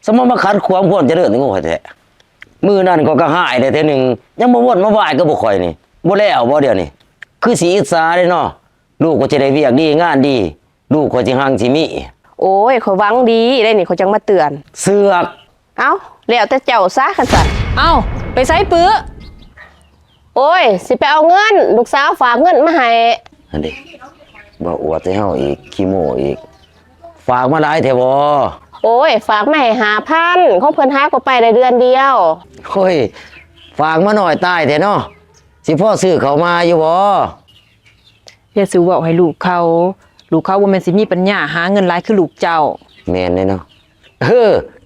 สมมติมาขัดความควรจะเดินถึงโง่แท้มือนั่นก็หายได้เท่นึงยังมาวนมาไหวก็บ่ค่อยนี่บ่แล้วบ่เดี๋ยวนี้คือสีอิจฉาเลยเนาะลูกก็จะได้เวียกดีงานดีลูกก็สิหังสิมีโอ้ยเขาหวังดีได้นี่เขาจังมาเตือนเสือกเอ้าแล้วแต่เจ้าซะคันสัตว์เอ้าไปไสปื้อโอ้ยสิไปเอาเงินลูกสาวฝากเงินมาให้อันนี้บ่อวดให้เฮาอีกขี้โม้อีกฝากมาหลายแท้บ่โอ้ยฝากมาให้5,000ของเพิ่นหาก็ไปได้เดือนเดียวโอ้ยฝากมาหน่อยตายแท้เนาะสิพ่อซื้อเขามาอยู่บ่อย่าซื้อเว้าให้ลูกเขาบ่แม่นสิมีปัญญาหาเงินหลายคือลูกเจ้าแม่นเลยเนาะ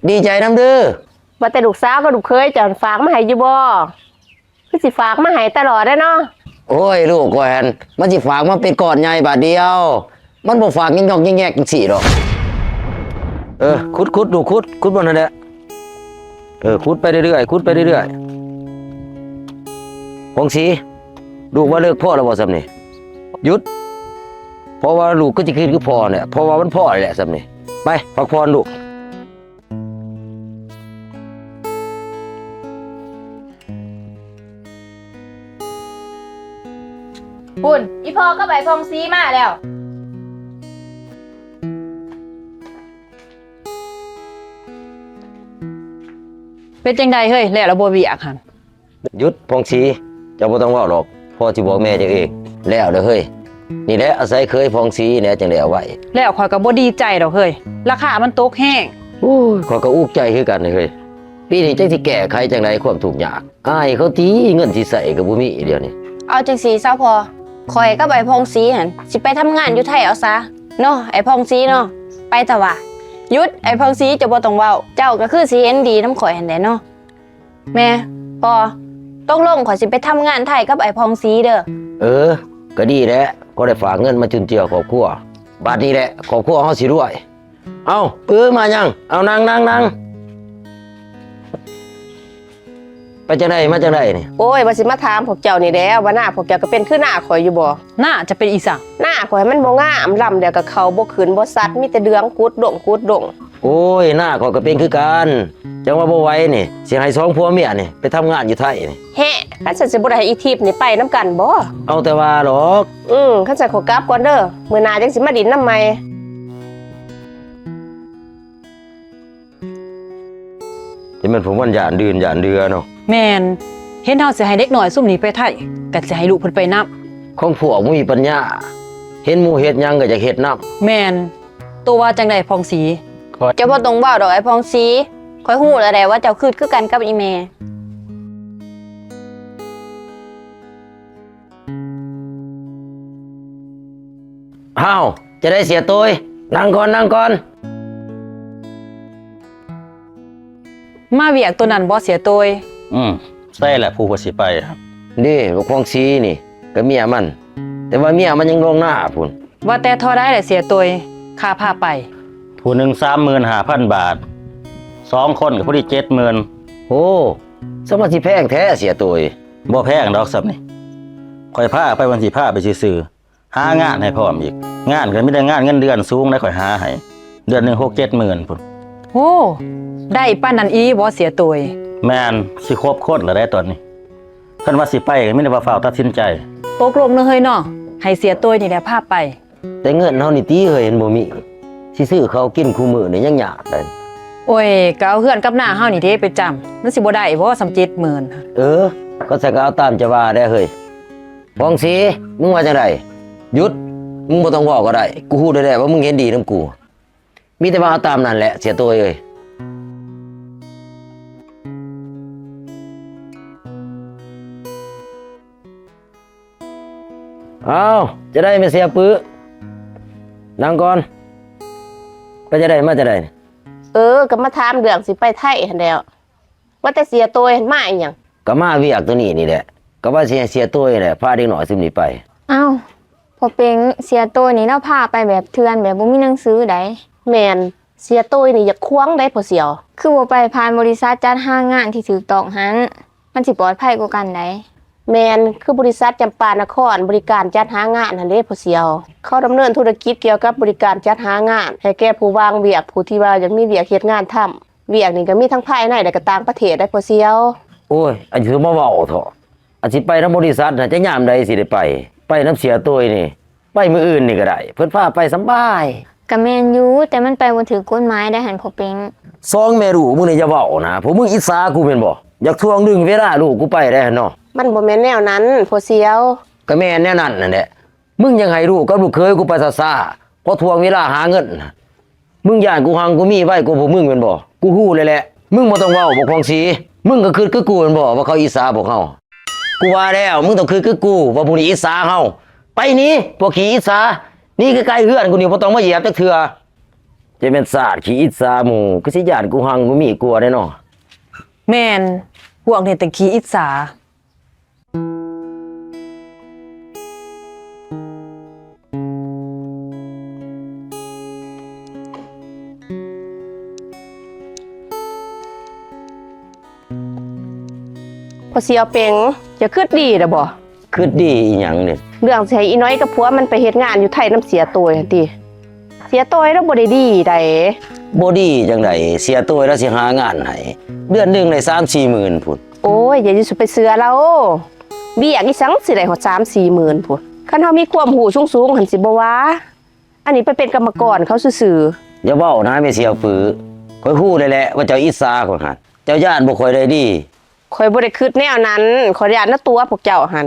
ดีใจนำเด้อว่าแต่ลูกสาวกับลูกเคยจะฝากมาให้อยู่บ่คือสิฝากมาให้ตลอดได้เนาะโอ้ยลูกก่อนมันสิฝากมาเป็นก้อนใหญ่บาทเดียวมันบ่ฝากย่องๆแยกๆจังซี่ดอกขุดดูขุดบ่นั่นแหละขุดไปเรื่อยๆขุดไปเรื่อยๆพงศรีลูกว่าเลิกพ่อแล้วบ่ซ้ำนี่หยุดเพราะว่าลูกก็จะคือพ่อเนี่ยเพราะว่ามันพ่อแหละซ้ำนี่ไปพักผ่อนลูกปุ่นอีพ่อก็ไปพงซีมาแล้วเป็นจังใดเฮ้ยแล้วบ่เวียกหั่นหยุดพงศรีเจ้าบ่ต้องเว้าหรอกพ่อสิบอกแม่เจ้าเองแล้วเด้อเฮ้ยนี่แหละอาศัยเคยพงศรีเนี่ยจังได้เอาไว้แล้วข่อยก็บ่ดีใจดอกเฮ้ยราคามันตกแห้งโอ้ยข้อยก็อุกใจคือกันเฮ้ยปีนี้จังสิแก้ไขจังไดความทุกข์ยากอายเขาตีเงินสิใส่ก็บ่มีเดี๋ยวนี้เอาจังสีซะพอคอยก็ไปพงซีหันสิไปทำงานอยู่ไทยเอาซะเนาะไอ้พงซีเนาะไปแต่ว่ายุดไอ้พงซีจะบ่ต้องเว้าเจ้าก็คือสิเห็นดีน้ำข่อยหั่นแหละเนาะแม่พอต้องลงข่อยสิไปทำงานไทยกับไอ้พงซีเด้อก็ดีแหละก็ได้ฝากเงินมาจุนเจือครอบครัวบัดนี้แหละครอบครัวเฮาสิรวยเอามายังเอานั่งไปจังได๋มาจังได๋นี่โอ้ยว่าสิมาถามพวกเจ้านี่แหล้วว่าหน้าพวกเจ้าก็เป็นคือหน้าข่อยอยู่บ่หน้าจะเป็นอีสังหน้าข่อยมันบ่งามลำเดียวกับเขาบ่ขึ้นบ่สัดมีแต่เดืองกุดดงโอ้ยหน้าข่อยก็เป็นคือกันจังว่าบ่ไหวนี่สิให้สองผัวเมียนี่ไปทำงานอยู่ไทยนี่แฮะคันฉันสิบ่ได้ให้อีทิพย์นี่ไปนํกันบ่เอาแต่ว่าหรอกคันฉันขอกลับก่อนเด้อมื้อหน้าจังสิมาดินนำใหม่ที่มันผมว่าย่านเดือเนาะแม่นเห็นเฮาสิให้เด็กน้อยซุ่มนี้ไปไทยก็สิให้ลูกเพิ่นไปนำของพวกบ่มีปัญญาเห็นหมู่เฮ็ดหยังก็อยากเฮ็ดนำแม่นตัวว่าจังได๋พองศรีเจ้าบ่ต้องเว้าดอกไอ้พงซีข่อยฮู้แล้วแหละว่าเจ้าคือกันกับอีแม่อ้าวจะได้เสียตัวนั่งก่อนมาเวียกตัวนั้นบ่เสียตัวใช่แหละผู้บ่สิไปครับนี่ลูกพงศรีนี่ก็เมียมันแต่ว่าเมียมันยังลงหน้าพุ่นว่าแต่เท่าใดแหละเสียตัวค่าพาไปผู้หนึ่ง 35,000 บาท2คนก็พอดี 70,000โอ้สมาสิแพงแท้เสียตัวบ่แพงดอกซับนี่ข่อยพาไปวันสิพาไปซื่อๆหางานให้พร้อมอีกงานก็มีแต่งานเงินเดือนสูงได้ข่อยหาให้เดือนนึง 6-7 หมื่นพุ่นโอ้ได้ปานนั้นอีบ่เสียตัวแม่นสิครบคนแล้วได้ตอนนี้คันว่าสิไปก็มีแต่ว่าฝ้าวตัดสินใจตกลงเนาะเฮ้ยเนาะให้เสียตัวนี่แหละพาไปแต่เงินเฮานี่ติเฮ้ยเห็นบ่มีสิซื้อข้าวกินคู่มื้อนี่ยังยากเลยโอ้ยก็เอาเฮือนกับหน้าเฮานี่เด้ไปจำมันสิบ่ได้บ่สำก็ใส่ก็เอาตามจะว่าได้เฮ้ยพงศรีมึงว่าจังได๋หยุดมึงบ่ต้องเว้าก็ได้กูฮู้ได้ว่ามึงเห็นดีนำกูมีแต่ว่าเอาตามนั่นแหละเสียตัวเอ้ยเอาจะได้ไม่เสียปื้อนั่งก่อนก็จะได้มาจะได้ก็มาถามเรื่องสิไปไทยหั่นแล้วว่าแต่เสียตัวเห็นมาอีหยังก็มาเวียกตัวนี้นี่แหละก็ว่าเสียตัวนี่แหละพาเด็กน้อยซึมนี่ไปอ้าวพอเป็นเสียตัวนี่เราพาไปแบบเถื่อนแบบบ่มีหนังสือใดแม่นเสียตัวนี่อยากควงได้พอเสียวคือบ่ไปผ่านบริษัทจัดหางานที่ถูกต้องหันมันสิปลอดภัยกว่ากันไดแม่นคือบริษัทจำปานครบริการจัดหางานหั่นเด้พอเสียวเขาดำเนินธุรกิจเกี่ยวกับบริการจัดหางานให้แก่ผู้วางเวียกผู้ที่ว่าอยากมีเวียกเฮ็ดงานทำ เวียกนี่ก็มีทั้งภายในและก็ต่างประเทศได้พอเสียว โอ้ยอันสิมาเว้าเถอะอันสิไปนำบริษัทน่ะจะยามใดสิได้ไปน้ำเสียตัวนี่ไปมื้ออื่นนี่ก็ได้เพิ่นพาไปสำบาย ก็แม่นอยู่แต่มันไปบ่ถือกฎหมายได้หันพ่อเป็ง ซองแม่ลูกมึงนี่อย่าเว้านะผมมึงอิจฉากูแม่นบ่อยากทวงดึงเวลาลูกกูไปได้หั่นเนาะ มันบ่แม่นแนวนั้นพอเสียว ก็แม่นแน่นั่นนั่นแหละมึงยังให้ลูกกับลูกเคยกูไปซ่าๆเพราะทวงเวลาหาเงินน่ะมึงย่านกูหังกูมีไว้กูพวกมึงแม่นบ่กูฮู้เลยแหละมึงบ่ต้องเว้าบ่คงสีมึงก็คือกูแม่นบ่ว่าเขาอิจฉาพวกเฮากูว่าแล้วมึงต้องคือกูว่าพวกนี้อิจฉาเฮาไปหนี้พวกขี้อิจฉานี่ใกล้ๆเฮือนกูนี่บ่ต้องมาเหยียบจักเทื่อจะเป็นศาสตร์ขี้อิจฉาหมู่คือสิย่านกูหังกูมีกลัวได้เนาะ แม่นพวกนี่แต่ขี้อิจฉา พอเสียวเป็งจะคิดดีล่ะบ่ คือดีอีหยังเนี่ย เรื่องสิให้อีน้อยกับผัวมันไปเฮ็ดงานอยู่ไทยน้ำเสียตัวหั่นติเสียตัวแล้วบ่ได้ดีใด บ่ดีจังไดเสียตัวแล้วสิหางานให้เดือนหนึงได้ 3-4 หมื่นพุ่น โอ้ยอย่าสิไปเสือเราเบี้ยอีสังสิได้ฮอด 3-4 หมื่นพุ่นคันเฮามีความรู้สูงๆหั่นสิบ่ว่าอันนี้ไปเป็นกรรมกรเขาซื่อ อย่าเว้านะแม่เสียวปือข่อยฮู้ได้แหละว่าเจ้าอิจฉาข่อยหั่นเจ้าย่านบ่ค่อยได้ดี ๆข่อยบ่ได้คิดแนวนั้นขออนุญาตนะตัวพวกเจ้าหั่น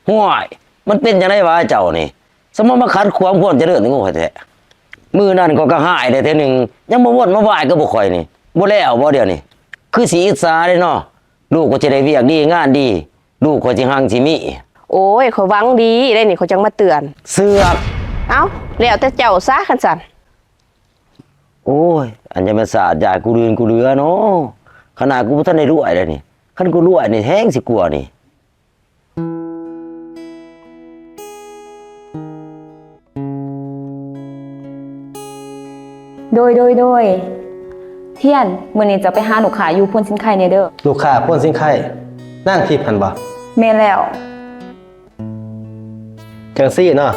ห่วยมันเป็นจังไดวะเจ้านี่สมมาขัดความควรเจริญของข่อยแท้มื้อนั้นก็กระหายได้เทื่อหนึงยังบ่วนมาไหว้ก็บ่ค่อยนี่บ่แล้วบ่เดี๋ยวนี้คือสิอิจฉาเด้เนาะลูกก็จะได้เวียกดีงานดี ลูกก็สิหังสิมี โอ้ยข่อยหวังดีได้นี่เขาจังมาเตือน เสือก เอ้าแล้วแต่เจ้าซะคันซั่น โอ้ยอันจะเป็นศาสตร์ยายกูเรือนกูเรือเนาะขนาดกูบ่ทันได้รวยเลยนี่คันกูรวยนี่แฮงสิกลัวนี่ โดยเทียนมื้อนี้จะไปหาลูกค้าอยู่พ้นสินไข่เนี่ยเด้อ ลูกค้าพ่นสินไข่นั่งทิพย์หันบ่ แม่นแล้ว จังซี่เนาะ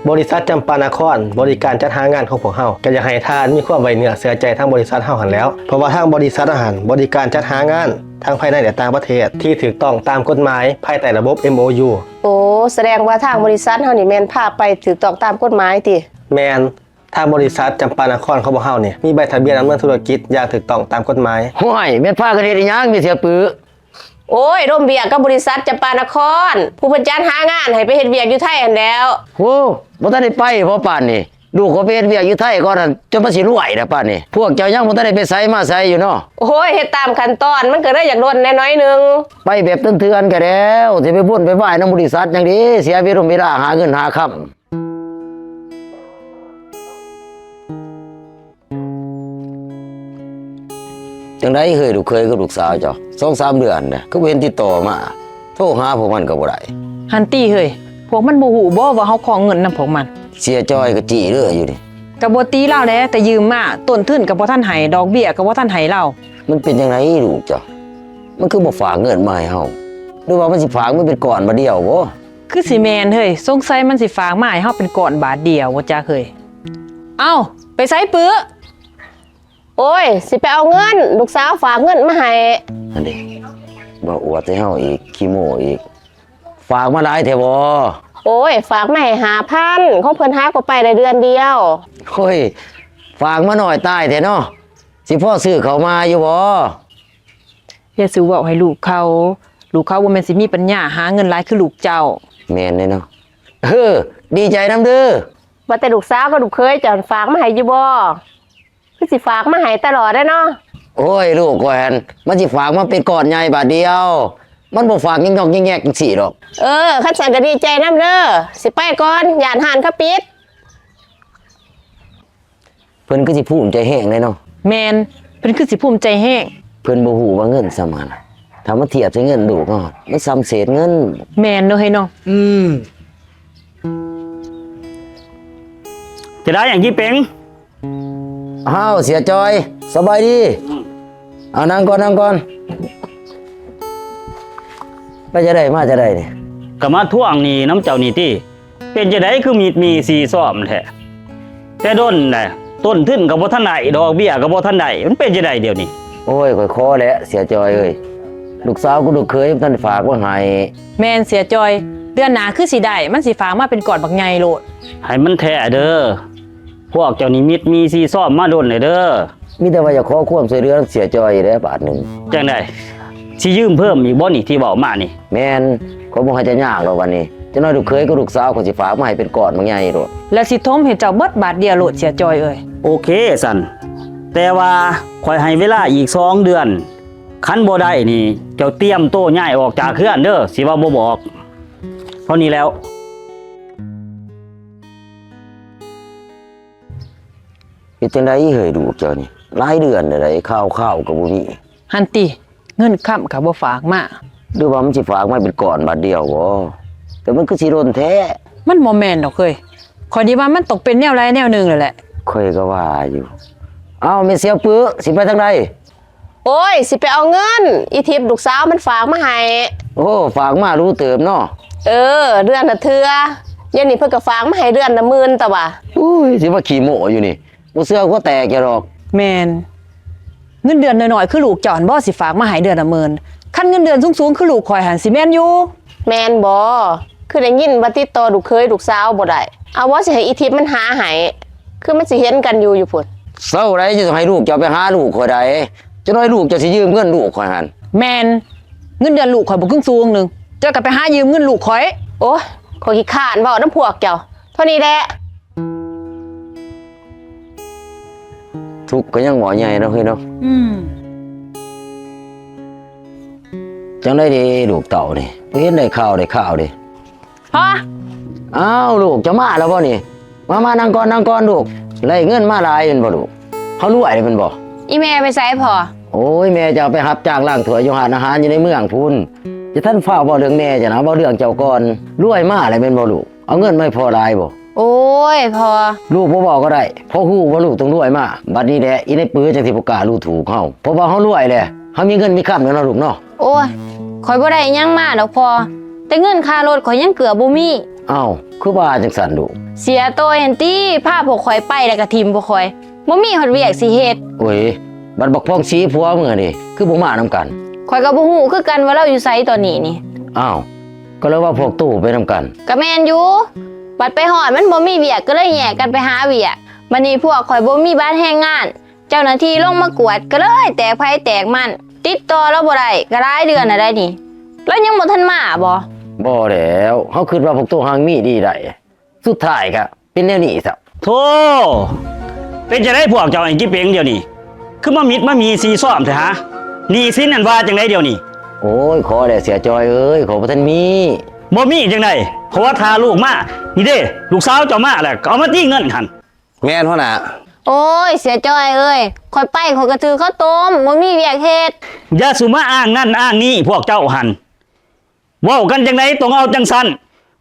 บริษัทจำปานครบริการจัดหางานของพวกเฮาก็อยากให้ทานมีความไว้เนื้อเชื่อใจทางบริษัทเฮาหันแหล้วเพราะว่าทางบริษัทอาหารบริการจัดหางานทั้งภายในและต่างประเทศที่ถูกต้องตามกฎหมายภายใต้ระบบ MOU โอ้แสดงว่าทางบริษัทเฮานี่แม่นพาไปถูกต้องตามกฎหมายติ แมนทางบริษัทจำปานครของพวกเฮาเนี่ยมีใบทะเบียนดำเนินธุรกิจอย่างถูกต้องตามกฎหมาย ห่วยแม่นพากันเฮ็ดอีหยังมีเสียปือ โอ้ยร่วมเวียกกับบริษัทจำปานคร ผู้เพิ่นจัดหางานให้ไปเฮ็ดเวียกอยู่ไทยหั่นแล้ว โอ้บ่ทันได้ไปเพราะป่านนี่ลูกก็ไปเฮ็ดเวียกอยู่ไทยก่อนนั่นจนมาสิรวยนะป่านนี่พวกเจ้ายังบ่ทันได้ไปไสมาไสอยู่เนาะ โอ้ยเฮ็ดตามขั้นตอนมันก็เลยอยากลดแน่น้อยหนึง ไปแบบเถื่อนๆก็แล้วสิไปบ่นไปไหว้นำบริษัทจังดีเสียเวลาหาเงินหาค่ำจังไดเคยลูกเคยกับลูกสาวเจ้า 2-3 เดือนน่ะก็บ่เห็นติดต่อมาโทรหาพวกมันก็บ่ได้ หันตี้เฮ้ยพวกมันบ่ฮู้บ่ว่าเฮาขอเงินนำพวกมัน เสียจอยก็จี้เรื่อยอยู่นี่ ก็บ่ตีเราแหล้แต่ยืมมาต้นทุนก็บ่ทันให้ดอกเบี้ยก็บ่ทันให้เรา มันเป็นจังไดลูกเจ้ามันคือบ่ฝากเงินมาให้เฮาหรือว่ามันสิฝากมันเป็นก้อนมาเดียวบ่ คือสิแม่นเฮ้ยสงสัยมันสิฝากมาให้เฮาเป็นก้อนบาทเดียวบ่จักเฮ้ยเอ้าไปไสปื้อ โอ้ยสิไปเอาเงินลูกสาวฝากเงินมาให้ นั่นดิบ่อวดให้เฮาอีกขี้โม้อีก ฝากมาหลายแท้บ่ โอ้ยฝากมาให้5,000ของเพิ่นหาก็ไปได้เดือนเดียว โอ้ยฝากมาหน่อยตายแท้เนาะสิพ่อซื้อเขามาอยู่บ่ อย่าสิเว้าให้ลูกเขาบ่แม่นสิมีปัญญาหาเงินหลายคือลูกเจ้า แม่นเลยเนาะดีใจนำเด้อ ว่าแต่ลูกสาวกับลูกเคยจะฝากมาให้อยู่บ่คือสิฝากมาให้ตลอดเด้อเนาะ โอ้ยลูกก่อนมันสิฝากมาเป็นก้อนใหญ่บาทเดียว มันบ่ฝากยิงๆแยกๆจังซี่ดอก คันสั่นก็ดีใจนำเด้อสิไปก่อนย่านห้านเขาปิด เพิ่นก็สิภูมิใจแฮงเลยเนาะ แม่นเพิ่นคือสิภูมิใจแฮง เพิ่นบ่ฮู้ว่าเงินสำคัญถ้ามาเทียบใส่เงินลูกเนาะมันซ้ำเศษเงิน แม่นเด้อเฮ้ยเนาะ จะได้อย่างยี่เป็ง อ้าวเสียจอยสบายดีเอานั่งก่อนไปจะได้มาจะได้นี่ ก็มาท่วงนี่น้ำเจ้านี่ติเป็นจะได้คือมีสีซ้อมแท้แต่ด้นน่ะต้นทุนก็บ่ทันได้ดอกเบี้ยก็บ่ทันได้มันเป็นจะได้เดี๋ยวนี้ โอ้ยข่อยขอแหละเสียจอยเอ้ยลูกสาวกูลูกเคยท่านฝากว่าให้ แม่นเสียจอย เดือนหน้าคือสิได้มันสิฝากมาเป็นก่อนบักใหญ่โลด ให้มันแท้เด้อพวกเจ้านิมิตมีซีซ่อมมาโดนเลยเด้อ มีแต่ว่าอยากขอความช่วยเหลือเสียจอยได้บาทหนึง จังได๋สิยืมเพิ่มอีกบ่นี่ที่เว้ามานี่ แม่นขอยบ่ให้จะยากหรอกวันนี้จะน้อยลูกเคยกับลูกสาวเขาสิฝากมาให้เป็นก่อนบางใหญ่โดด แล้วสิทมให้เจ้าเบิดบาทเดียวโลดเสียจอยเอ้ย โอเคสันแต่ว่าข่อยให้เวลาอีก2 เดือนคันบ่ได้นี่เจ้าเตรียมโต้ย้ายออกจากเฮือนเด้อสิว่าบ่บอกเท่านี้แล้ว เฮ็ดจังได๋เฮ้ยลูกเจ้านี่หลายเดือนแล้วได้ข้าวก็บ่มี หันติเงินค้ำก็บ่ฝากมา หรือว่ามันสิฝากมาเป็นก่อนบาทเดียวบ่แต่มันคือสิโดนแท้ มันบ่แม่นดอกเอ้ยข้อยดีว่ามันตกเป็นแนวใดแนวหนึงแล้วแหละ ข่อยก็ว่าอยู่เอ้าแม่เสียวปื้อสิไปทางใด โอ้ยสิไปเอาเงินอีทิพย์ลูกสาวมันฝากมาให้ โอ้ฝากมารู้เติมเนาะ เดือนละเทื่อเดี๋ยวนี้เพิ่นก็ฝากมาให้เดือนละ10,000แต่ว่า อุ้ยสิว่าขี้โม้อยู่นี่บ่เชื่อก็แตกแกหรอก แม่นเงินเดือนน้อยๆคือลูกเจ้าหั่นบ่สิฝากมาให้เดือนละหมื่นคันเงินเดือนสูงๆคือลูกข่อยหันสิแม่นอยู่ แม่นบ่คือได้ยินว่าติดต่อลูกเคยลูกสาวบ่ได้เอาว่าสิให้อีทิพย์มันหาให้คือมันสิเห็นกันอยู่พุ่น เศร้าไรจะให้ลูกจะไปหาลูกข่อยใดจะน้อยลูกจะสิยืมเงินลูกข่อยหัน แม่นเงินเดือนลูกข่อยบ่ครึ่งสูงหนึงเจ้าก็ไปหายืมเงินลูกข่อย โอ้ยขอยขี้ข้านเว้านำพวกเจ้าเท่านี้แหละ ทุกข์ก็ยังหมอใหญ่เนาะเฮ้ยเนาะจังได้ดีลูกเต่านี่บ่เห็นได้ข่าวดิ พ่อ อ้าวลูกจะมาแล้วบ่นี่มานั่งก่อนลูกไล่เงินมาหลายแม่นบ่ลูกเฮารวยแม่นบ่ อีแม่ไปไสพอ โอ้ยแม่จะเอาไปรับจ้างล้างถ้วยอยู่ร้านอาหารอยู่ในเมืองพุ่นจะท่านฟ้าบ่เรื่องแม่จ้ะนะบ่เรื่องเจ้าก่อนรวยมาแล้วแม่นบ่ลูกเอาเงินมาให้พ่อหลายบ่ โอ้ยพอ ลูกบ่บอกก็ได้เพราะฮู้ว่าลูกต้องรวยมาบัดนี้แหละอีในปื้อจังสิบ่กล้ารู้ถูกเฮาเพราะว่าเฮารวยแหละเฮามีเงินมีคำแล้วเนาะลูกเนาะ โอ้ยข่อยบ่ได้หยังมาดอกพอแต่เงินค่ารถข่อยยังเกือบบ่มี อ้าวคือว่าจังซั่นลูก เสียตัวเห็นติพาพวกข่อยไปแล้วก็ทิมพวกข่อยบ่มีฮอดเวียกสิเฮ็ด โอ้ยบัดบักพองสีผัวมึงอะนี่คือบ่มานํกัน ข่อยก็บ่ฮู้คือกันว่าเราอยู่ไสตอนนี้นี่ อ้าวก็เลยว่าพวกตู้ไปนํกัน ก็แม่นอยู่บัดไปฮอดมันบ่มีเวียกก็เลยแยกกันไปหาเวียกบัดนี้พวกข่อยบ่มีบ้านแรงงาน เจ้าหน้าที่ลงมากวดก็เลยแตกไผแตกมันติดต่อเราบ่ได้ก็หลายเดือนแล้วได้นี่แล้วยังบ่ทันมาบ่ บ่แล้วเฮาคิดว่าพวกตู้หางมีดีได้สุดท้ายก็เป็นแนวนี้ซะ โธ่เป็นจะได้พวกเจ้าไอ้กิ๊บเองเดี๋ยวนี้คือมามิดมามีซีซ่อมเถอะฮะหนี่สินนั่นว่าจังไดเดี๋ยวนี้ โอ้ยขอแหละเสียจอยเอ้ยขอบ่ทันมี บ่มีจังไดเพราะว่าทาลูกมานี่เด้ลูกสาวเจ้ามาแหละก็เอามาตี้เงินหัน แม่นพ่อน่ะ โอ้ยเสียจอยเอ้ยข่อยไปข่อยก็ถือข้าวต้มบ่มีเวียกเฮ็ด อย่าสุมาอ้างนั่นอ้างนี่พวกเจ้าหันเว้ากันจังไดต้องเอาจังซั่น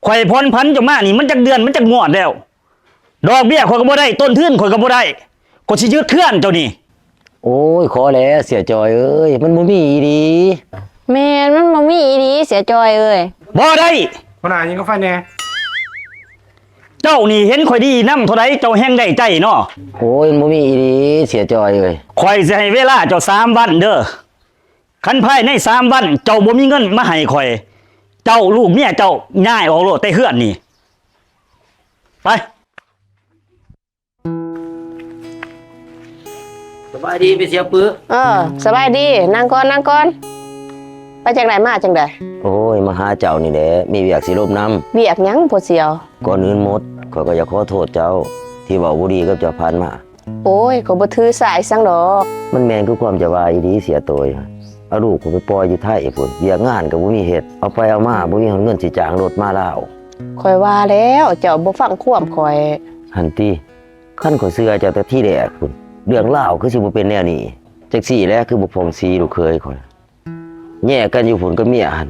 ข่อยพ้นพันเจ้ามานี่มันจักเดือนมันจักงวดแล้วดอกเบี้ยข่อยก็บ่ได้ต้นทุนข่อยก็บ่ได้ก็สิยึดเคลื่อนเจ้านี่ โอ้ยขอแล้วเสียจอยเอ้ยมันบ่มีอีดี แม่นมันบ่มีอีหลีเสียจอยเอ้ย บ่ได้ พ่อหน้ายิงก็ไฟแน่ เจ้านี่เห็นข่อยดีนำเท่าใดเจ้าแฮงได้ใจเนาะ โอ้ยมันบ่มีอีดีเสียจอยเอ้ย ข่อยสิให้เวลาเจ้า3 วันเด้อคันภายใน3 วันเจ้าบ่มีเงินมาให้ข่อยเจ้าลูกเมียเจ้าย้ายออกโลดแต่เฮือนนี่ไป สบายดีไปเสียปื้อ สบายดีนั่งก่อนไปจังไดมาจังได โอ้ยมาหาเจ้านี่แหละมีเวียกสิลบน้ำ เวียกหยังพ่อเสียว ก่อนอื่นหมดข้อยก็อยากขอโทษเจ้า ที่เว้าบ่ดีกับเจ้าพันมา โอ้ยก็บ่ถือสายสังดอก มันแม่นคือความจะว่าอีดีเสียตัวเอาลูกผมไปปล่อยอยู่ไทยพุ่นเวียกงานก็บ่มีเฮ็ดเอาไปเอามาบ่มีเงินสิจ้างรถมาลาว ข่อยว่าแล้วเจ้าบ่ฟังความข่อย หันติคันข้อยเชื่อเจ้าแต่ที่แรกพุ่นเรื่องราวคือสิบ่เป็นแนวนี้จักซี่แหละคือบ่พองสีลูกเคยข่อยแย่กันอยู่พุ่นกับเมียหัน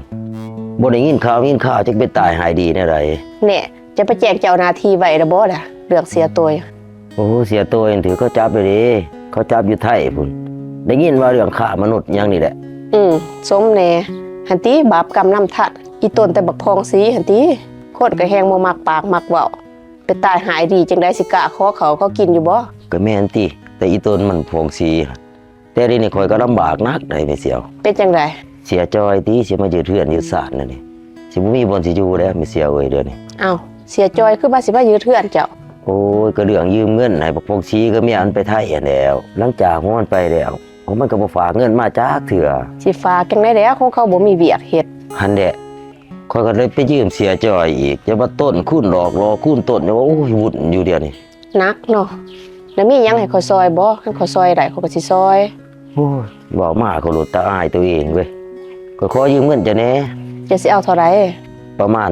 บ่ได้ยินข่าวจักเป็นตายหายดีแนวใด เนี่ยจะไปแจ้งเจ้าหน้าที่ไว้ละบ่ล่ะเรื่องเสียตัว โอ้เสียตัวเองถือเขาจับไปดิเขาจับอยู่ไทยพุ่นได้ยินว่าเรื่องฆ่ามนุษย์อย่างนี้แหละ สมแน่หันติบาปกรรมนำทัดอีต้นแต่บักพองสีหันติคนก็แฮงบ่มักปากมักเว้าไปตายหายดีจังได๋สิกล้าขอเขากินอยู่บ่ ก็แม่นติแต่อีตนมันพวงสี แต่เดี๋ยวนี้ข่อยก็ลำบากนักได้แม่เสียว เป็นจังได เสียจอยตีสิมายืดเทือนยืดสานนั่นนี่สิบ่มีบ่อนสิอยู่แล้วแม่เสียวเอ้ยเดี๋ยวนี้ เอ้าเสียจอยคือว่าสิมายืดเทือนเจ้า โอ้ยก็เรื่องยืมเงินให้บักพงชีก็เมียมันไปไทยอันแล้วหลังจากมันไปแล้วมันก็บ่ฝากเงินมาจักเถื่อ สิฝากจังได๋แล้วของเขาบ่มีเวียกเฮ็ด หันแหละข่อยก็เลยไปยืมเสียจอยอีกจะมาต้นคูณดอกรอคูณต้นจะว่าโอ้ยวุ่นอยู่เดียวนี่ หนักเนาะแล้วมีหยังให้ข้อยซอยบ่คันข้อยซอยได้ข้อยก็สิซอย โอ้ยบอกมาก็หลุดตาอายตัวเองเว้ยก็ขอยืมเงินจะแหน่ จะสิเอาเท่าไหร่ ประมาณ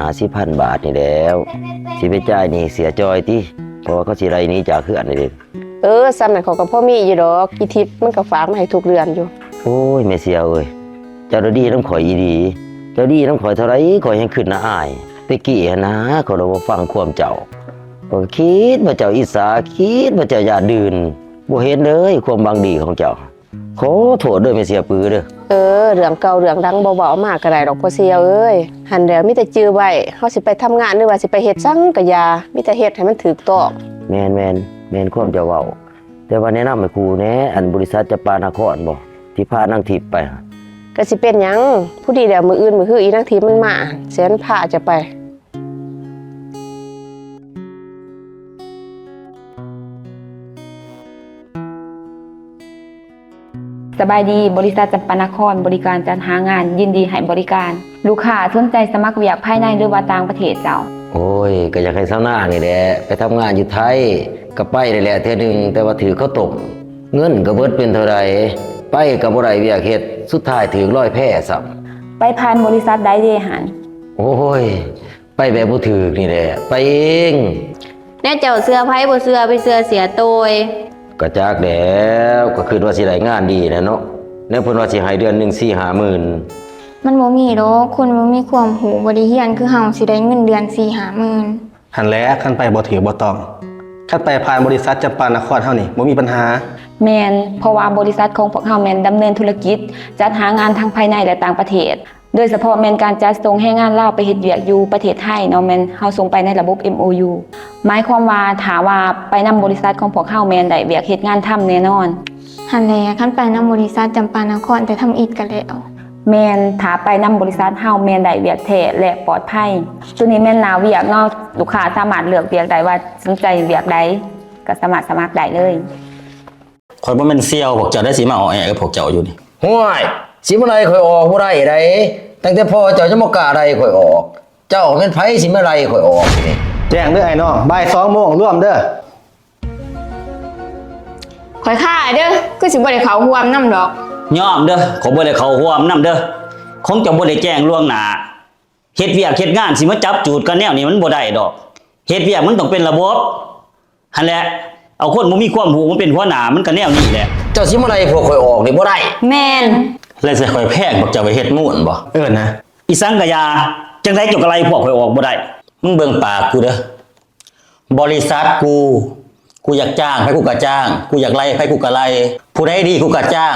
150,000 บาทนี่แล้วสิไปจ่ายหนี่เสียจอยติเพราะว่าเขาสิไล่หนี้จากเฮือนนี่เด้ ซ้ำนั้นเขาก็พอมีอยู่ดอกอีทิพย์มันก็ฝากมาให้ทุกเดือนอยู่ โอ้ยแม่เสียเอ้ยเจ้าดีน้ำข่อยอีดีเจ้าดีน้ำข่อยเท่าไรข่อยยังขึ้นนะอายตะกี้หั้นนะเขาเราบ่ฟังความเจ้าก็คิดว่าเจ้าอิสาคิดว่าเจ้าอย่าดื่นบ่เห็นเลยความบางดีของเจ้าขอโทษด้วยแม่เสียปือเด้อ เรื่องเก่าเรื่องดังเบาๆมากก็ได้ดอกพ่อเสียวเอ้ยหันเดี๋ยวมีแต่จื้อไว้เฮาสิไปทำงานหรือว่าสิไปเฮ็ดซังก็อย่ามีแต่เฮ็ดให้มันถูกต้อง แม่นความเจ้าเว้าแต่ว่าแนะนำให้ครูแหน่อันบริษัทจะปานครบ่ที่พานางทิพย์ไป ก็สิเป็นหยังผู้ดีแล้วมื้ออื่นมื้อฮืออีนางทิพย์มันมาแสนพาจะไป สบายดีบริษัทจำปานครบริการจัดหางานยินดีให้บริการ ลูกค้าสนใจสมัครเวียกภายในหรือว่าต่างประเทศเจ้า โอ้ยก็อยากให้สาวหน้านี่แหละไปทำงานอยู่ไทยก็ไปได้แหละเทื่อนึงแต่ว่าถือเขาตกเงินก็เบิดเป็นเท่าใดไปก็บ่ได้เวียกเฮ็ดสุดท้ายถือร้อยแพ้ซ้ำ ไปผ่านบริษัทใดเดหัน โอ้ยไปแบบบ่ถูกนี่แหละไปเอง แน่เจ้าเสื้อไผบ่เสื้อไปเสื้อเสียโตย ก็จากแล้วก็คิดว่าสิได้งานดีแหละเนาะแล้วเพิ่นว่าสิให้เดือนหนึง 4-5 หมื่น มันบ่มีดอกคนบ่มีความหูบ่ได้เรียนคือเฮาสิได้เงินเดือน 4-5 หมื่น หันแหล้วคันไปบ่ถือบ่ต้องคันไปผ่านบริษัทจำปานครเฮานี่บ่มีปัญหา แมนเพราะว่าบริษัทของพวกเฮาแมนดำเนินธุรกิจจัดหางานทั้งภายในและต่างประเทศ โดยเฉพาะแมนการจัดส่งให้งานลาวไปเฮ็ดเวียกอยู่ประเทศไทยเนาะแมนเฮาส่งไปในระบบ MOU หมายความว่าถ้าว่าไปนำบริษัทของพวกเฮาแมนได้เวียกเฮ็ดงานทำแน่นอน หันแหละคันไปนำบริษัทจำปานครแต่ทำอิฐกันแล้ว แมนถ้าไปนำบริษัทเฮาแมนได้เวียกแท้และปลอดภัยตัวนี้แมนหนาเวียกเนาะลูกค้าสามารถเลือกเวียกได้ว่าสนใจเวียกใดก็สามารถสมัครได้เลย ข่อยบ่แม่นเซียวพวกเจ้าได้สิมาอ้อแอกับพวกเจ้าอยู่นี่ ห้วยสิบ่ได้ข่อยออกบ่ได้ไดตั้งแต่พ่อเจ้าจะบ่กล้าได้ข่อยออก เจ้าแม่นไผสิมาไล่ข่อยออกนี่ แจ้งเด้อไอ้น้องบ่าย2 โมงร่วมเด้อ ข่อยค่าเด้อคือสิบ่ได้เข้าร่วมนำดอก ยอมเด้อขอบ่ได้เข้าร่วมนำเด้อคงจะบ่ได้แจ้งล่วงหน้าเฮ็ดเวียกเฮ็ดงานสิมาจับจูดกันแนวนี้มันบ่ได้ดอกเฮ็ดเวียกมันต้องเป็นระบบหั่นแหละเอาคนบ่มีความรู้มาเป็นหัวหน้ามันก็แนวนี้แหละ เจ้าสิมาไล่พวกข่อยออกนี่บ่ได้ แม่น แล้วสิข่อยแพงพวกเจ้าไปเฮ็ดม่วนบ่ นะ อีสังกะยาจังได๋เกี่ยวกับอะไรพวกข่อยออกบ่ได้ มึงเบิ่งปากกูเด้อบริษัทกูอยากจ้างให้กูก็จ้างกูอยากไล่ให้กูก็ไล่ผู้ใดดีกูก็จ้าง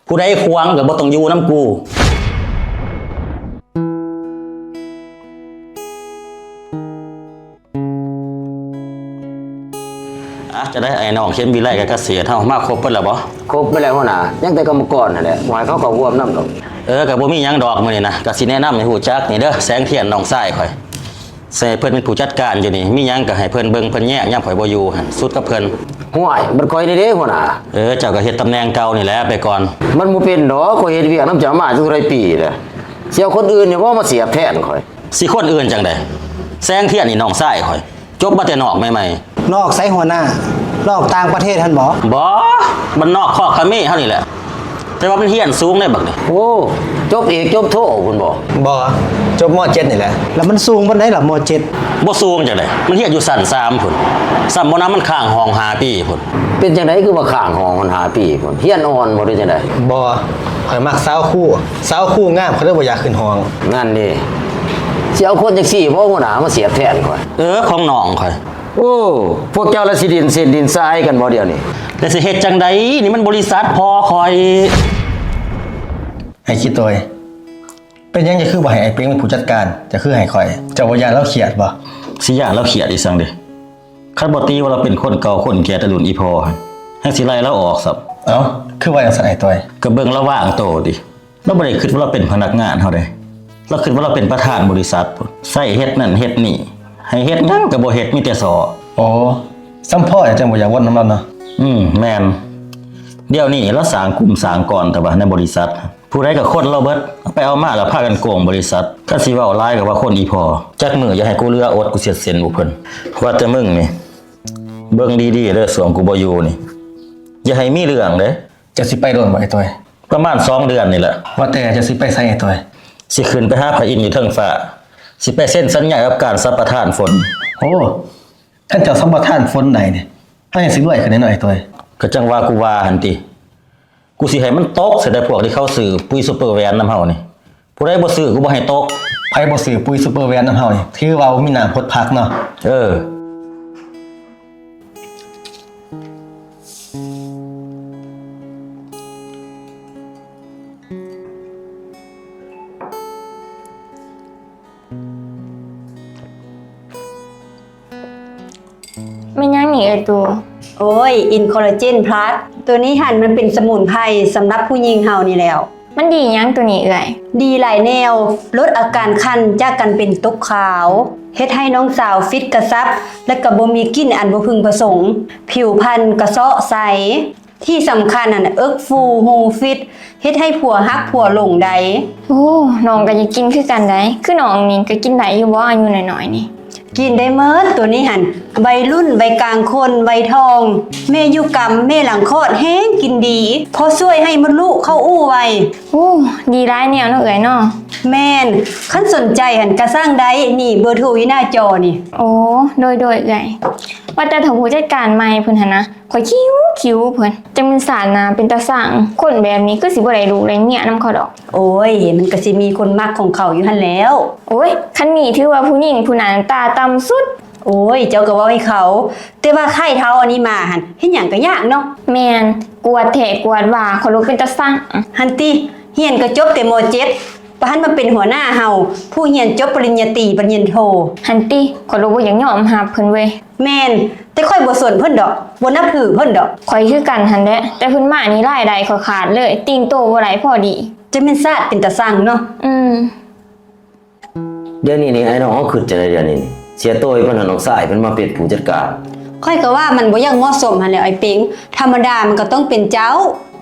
ผู้ใดควงก็บ่ต้องอยู่นํกูจะได้ไอ้น้องเข้มวิไลกับเกษตรเฮามาครบเบิดแล้วบ่ ครบไปแล้วหัวหน้ายังแต่กรรมกรนั่นแหละหมายเขาก็ร่วมนำดอก ก็บ่มีหยังดอกมื้อนี้นะก็สิแนะนำให้ฮู้จักนี่เด้อแสงเทียนน้องชายข่อยใส่เพิ่นเป็นผู้จัดการอยู่นี่มีหยังก็ให้เพิ่นเบิ่งเพิ่นแยกยามข่อยบ่อยู่หั่นสุดกับเพิ่น ห้วยมันข่อยนี่เด้หัวหน้า เจ้าก็เฮ็ดตำแหน่งเก่านี่แหละไปก่อน มันบ่เป็นดอกข่อยเฮ็ดเวียกนำเจ้ามาจักหลายปีแล้วเสียคนอื่นเนี่ยบ่มาเสียบแทนข่อย สิคนอื่นจังได๋แสงเทียนนี่น้องชายข่อยจบมาแต่นอกใหม่ นอกไซหัวหน้านอกต่างประเทศท่านบ่ ๆบ่บ้านนอกคอกคาเม่เฮานี่แหละแต่ว่ามันเฮียนสูงได้บักนี่ โอ้จบเอกจบโทคุณบอก บ่จบม .7 นี่แหละ แล้วมันสูงปานใดล่ะม .7 บ่สูงจังได๋มันเฮียนอยู่ชั้น3พุ่นซ้ำบ่นำมันข้างห้อง5ปีพุ่น เป็นจังไดคือว่าข้างห้องมันหาปีคนเฮียนอ่อนบ่ได้จังได บ่ข่อยมักสาวคู่งามเขาเลยบ่อยากขึ้นห้อง นั่นนี่สิเอาคนจังซี่บ่หัวหน้ามาเสียบแทนข่อย ของน้องข่อย โอ้พวกเจ้าละสิดินเส้นดินทรายกันบ่เดี๋ยวนี้ แล้วสิเฮ็ดจังไดนี่มันบริษัทพอข่อย ไอ้คิดตัวเป็นยังจะคือบ่ให้ไอ้เป้งเป็นผู้จัดการจะคือให้ข่อยเจ้าบ่ยานเราเครียดบ่ สิย่านเราเขียดอีสังเด้คันบ่ตีว่าเราเป็นคนเก่าคนแก่แต่รุ่นอีพอหั่นแฮงสิไล่เราออกซับ เอ้าคือว่าจังซั่นไอ้ต้อย ก็เบิ่งระหว่างโตดิเราบ่ได้คิดว่าเราเป็นพนักงานเฮาเด้เราคิดว่าเราเป็นประธานบริษัทพุ่นใส่เฮ็ดนั่นเฮ็ดนี่ให้เฮ็ดหยังก็บ่เฮ็ดมีแต่สอ โอ้ซ้ำพ่อจังบ่อยากวนน้ำเราเนาะ แม่นเดี๋ยวนี้เราสร้างกลุ่มสร้างก่อนแต่ว่าในบริษัท ผู้ใดก็คนเราเบิดเอาไปเอามาแล้วพากันโกงบริษัทคันสิเว้าหลายก็ว่าคนอีพอจักมื้ออย่าให้กูเรืออดกูเสียเส้นบ่เพิ่นว่าแต่มึงนี่เบิ่งดีๆเด้อสวงกูบ่อยู่นี่อย่าให้มีเรื่องเด้ จะสิไปโดนบ่ไอ้ต้อย ประมาณ2 เดือนนี่แหละ ว่าแต่จะสิไปไสไอ้ต้อย สิขึ้นไปหาพระอินทร์อยู่เทิงฟ้าสิไปเซ็นสัญญากับการสัมปทานฝน โอ้ท่านเจ้าสัมปทานฝนใดเนี่ยเฮายังสิรวยขึ้นแน่นอนไอ้ต้อย ก็จังว่ากูว่าหั่นติกูสิให้มันตกเสียได้พวกที่เขาซื้อปุ๋ยซุปเปอร์แวนนำเฮานี่ผู้ใดบ่ซื้อกูบ่ให้ตก ไผบ่ซื้อปุ๋ยซุปเปอร์แวนนำเฮานี่ถือว่ามีหน้าพดพักเนาะ เออ ไม่ยังหนีไอ้ตัว โอ้ยอินคอลลาเจนพลัสตัวนี้หันมันเป็นสมุนไพรสำหรับผู้หญิงเฮานี่แล้ว มันดีหยังตัวนี้เอ่ย ดีหลายแนว ลดอาการคันจากการเป็นตกขาวเฮ็ดให้น้องสาวฟิตกระซับ และก็บ่มีกลิ่นอันบ่พึงประสงค์ ผิวพรรณกระเซาะใส ที่สำคัญน่ะเอิกฟูฮูฟิตเฮ็ดให้ผัวฮักผัวหลงใด โอ้น้องก็จะกินคือกันได้คือน้องนี่ก็กินได้อยู่บ่อายุน้อยๆนี่ กินได้เมิดตัวนี้หันวัยรุ่นวัยกลางคนวัยทองแม่ยุกรรมแม่หลังคลอดแห้งกินดีเพราะช่วยให้มดลูกเข้าอู้ไว โอ้ดีหลายแนวเนาะเอ่ยเนาะ แม่นขั้นสนใจหันกระสร้างได้นี่เบอร์โทรอยู่หน้าจอนี่ โอ้โดยเอ่ยว่าแต่ถ้าผู้จัดการใหม่เพิ่นหั่นนะข่อยคิ้วเพิ่นจังเป็นสารนาเป็นตาสร้างคนแบบนี้คือสิบ่ได้ลูกได้เมียนำเขาดอก โอ้ยมันก็สิมีคนมักของเขาอยู่หันแล้ว โอ้ยคันนี้ถือว่าผู้หญิงผู้นั้นตาต่ำสุด โอ้ยเจ้าก็เว้าให้เขา แต่ว่าไข้เท้าอันนี้มาหันเฮ็ดหยังก็ยากเนาะ แม่นกวดแท้กวดว่าเขาลูกเป็นตาสร้าง หันติเฮียนก็จบแต่ม .7 ปานมาเป็นหัวหน้าเฮาผู้เฮียนจบปริญญาตรีปริญญาโท หันติเขาลูกบ่อยากยอมรับเพิ่นเว้ย แม่นแต่ค่อยบ่สนเพิ่นดอกบ่นับถือเพิ่นดอก ข่อยคือกันหั่นแหละแต่เพิ่นมานี่รายได้ข่อยขาดเลย ติงโตบ่ไหลพอดี จะเป็นซาดเป็นตาสั่งเนาะ เดี๋ยวนี้นี่ไอ้น้องเขาขึ้นจะได้เดี๋ยวนี้นี่เสียโต้ยเพิ่นให้น้องสายเพิ่นมาเป็นผู้จัดการ ค่อยก็ว่ามันบ่ยังเหมาะสมหั่นแหละไอ้ปิงธรรมดามันก็ต้องเป็นเจ้า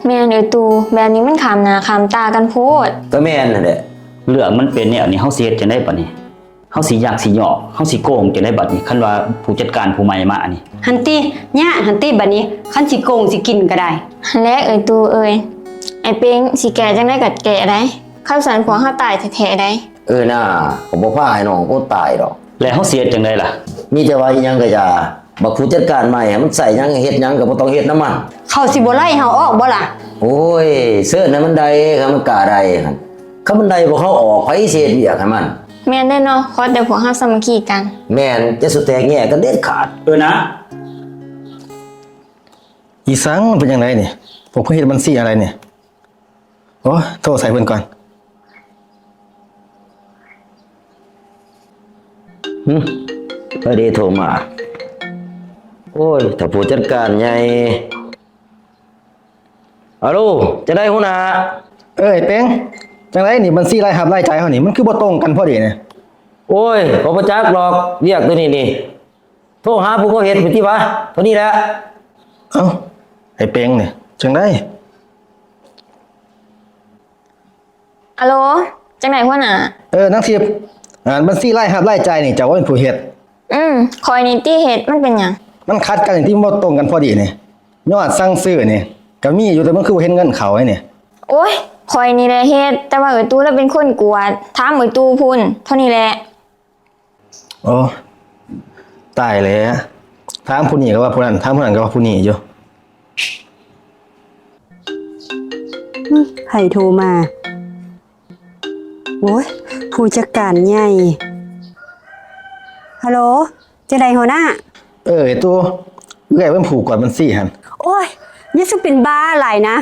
แม่นเอ้ยตูแบบนี้มันขามหน้าขามตากันโพด ก็แม่นนั่นแหละ เรื่องมันเป็นเนี่ยนี่เฮาสิเฮ็ดจังได๋บัดนี้เฮาสิยากสิหยอกเฮาสิโกงจังได๋บัดนี้คันว่าผู้จัดการผู้ใหม่มาอันนี้ หันติยะหันติบัดนี้คันสิโกงสิกินก็ได้ หันแลเอ้ยตูเอ้ยไอ้เป้งสิแก่จังได้กัดแก่ได้ข้าวสารพวกเฮาตายแท้ๆได้ น่าผมบ่พาให้น้องโอดตายดอก แล้วเฮาสิเฮ็ดจังได๋ล่ะ มีแต่ว่าอีหยังก็อย่าบักผู้จัดการใหม่มันใส่หยังเฮ็ดหยังก็บ่ต้องเฮ็ดน้ำมัน เขาสิบ่ไล่เฮาออกบ่ล่ะ โอ้ยเสื้อนั้นมันได้ครับมันกล้าได้หั่นคันมันได้บ่เข้าออกไผสิเฮ็ดเวียกให้มัน แม่นได้เนาะขอแต่พวกเฮาสามัคคีกัน แม่นจะสุดแตกแง่กันเด็ดขาด นะ อีสังมันเป็นจังไดนี่ผมเพิ่นเฮ็ดบัญชีอะไรเนี่ยโอ้โทรใส่เพิ่นก่อน พอดีโทรมา โอ้ยถ้าผู้จัดการใหญ่ฮัลโหลจะได้หัวหน้า เอ้ยเป้งจังไดนี่บัญชีรายรับรายจ่ายเฮานี่มันคือบ่ตรงกันพอดีเนี่ย โอ้ยบ่ประจักหรอกเรียกตัวนี้นี่โทรหาผู้เขาเฮ็ดไปที่วะเท่านี้แหละ เอ้าไอ้เป้งนี่จังได อะโหลจังได๋หัวหน้าน างทิพย์บัญชีรายรับรายจ่ายนี่เจ้าว่าเป็นผู้เฮ็ด คอยนี่ติเฮ็ดมันเป็นหยัง มันขัดกันที่บ่ตรงกันพอดีนี่ยอดสั่งซื้อนี่ก็มีอยู่แต่มันคือบ่เห็นเงินเข้าไอ้นี่ โอ้ยคอยนี่แหละเฮ็ดแต่ว่าเอ้ยตูแล้วเป็นคนกวดถามเอ้ยตูพุ่นเท่านี้แหละ โอ้ตายแล้วถามผู้นี้ก็ว่าผู้นั้นถามผู้นั้นก็ว่าผู้นี้อยู่ ไผโทรมาโอ้ยผู้จัดการใหญ่ฮัลโหลจะได้หัวหน้า ไอ้ตัวเอื้อยเป็นผู้กวดบัญชีหั่น โอ้ยนี่สิเป็นบ้าหลายนะ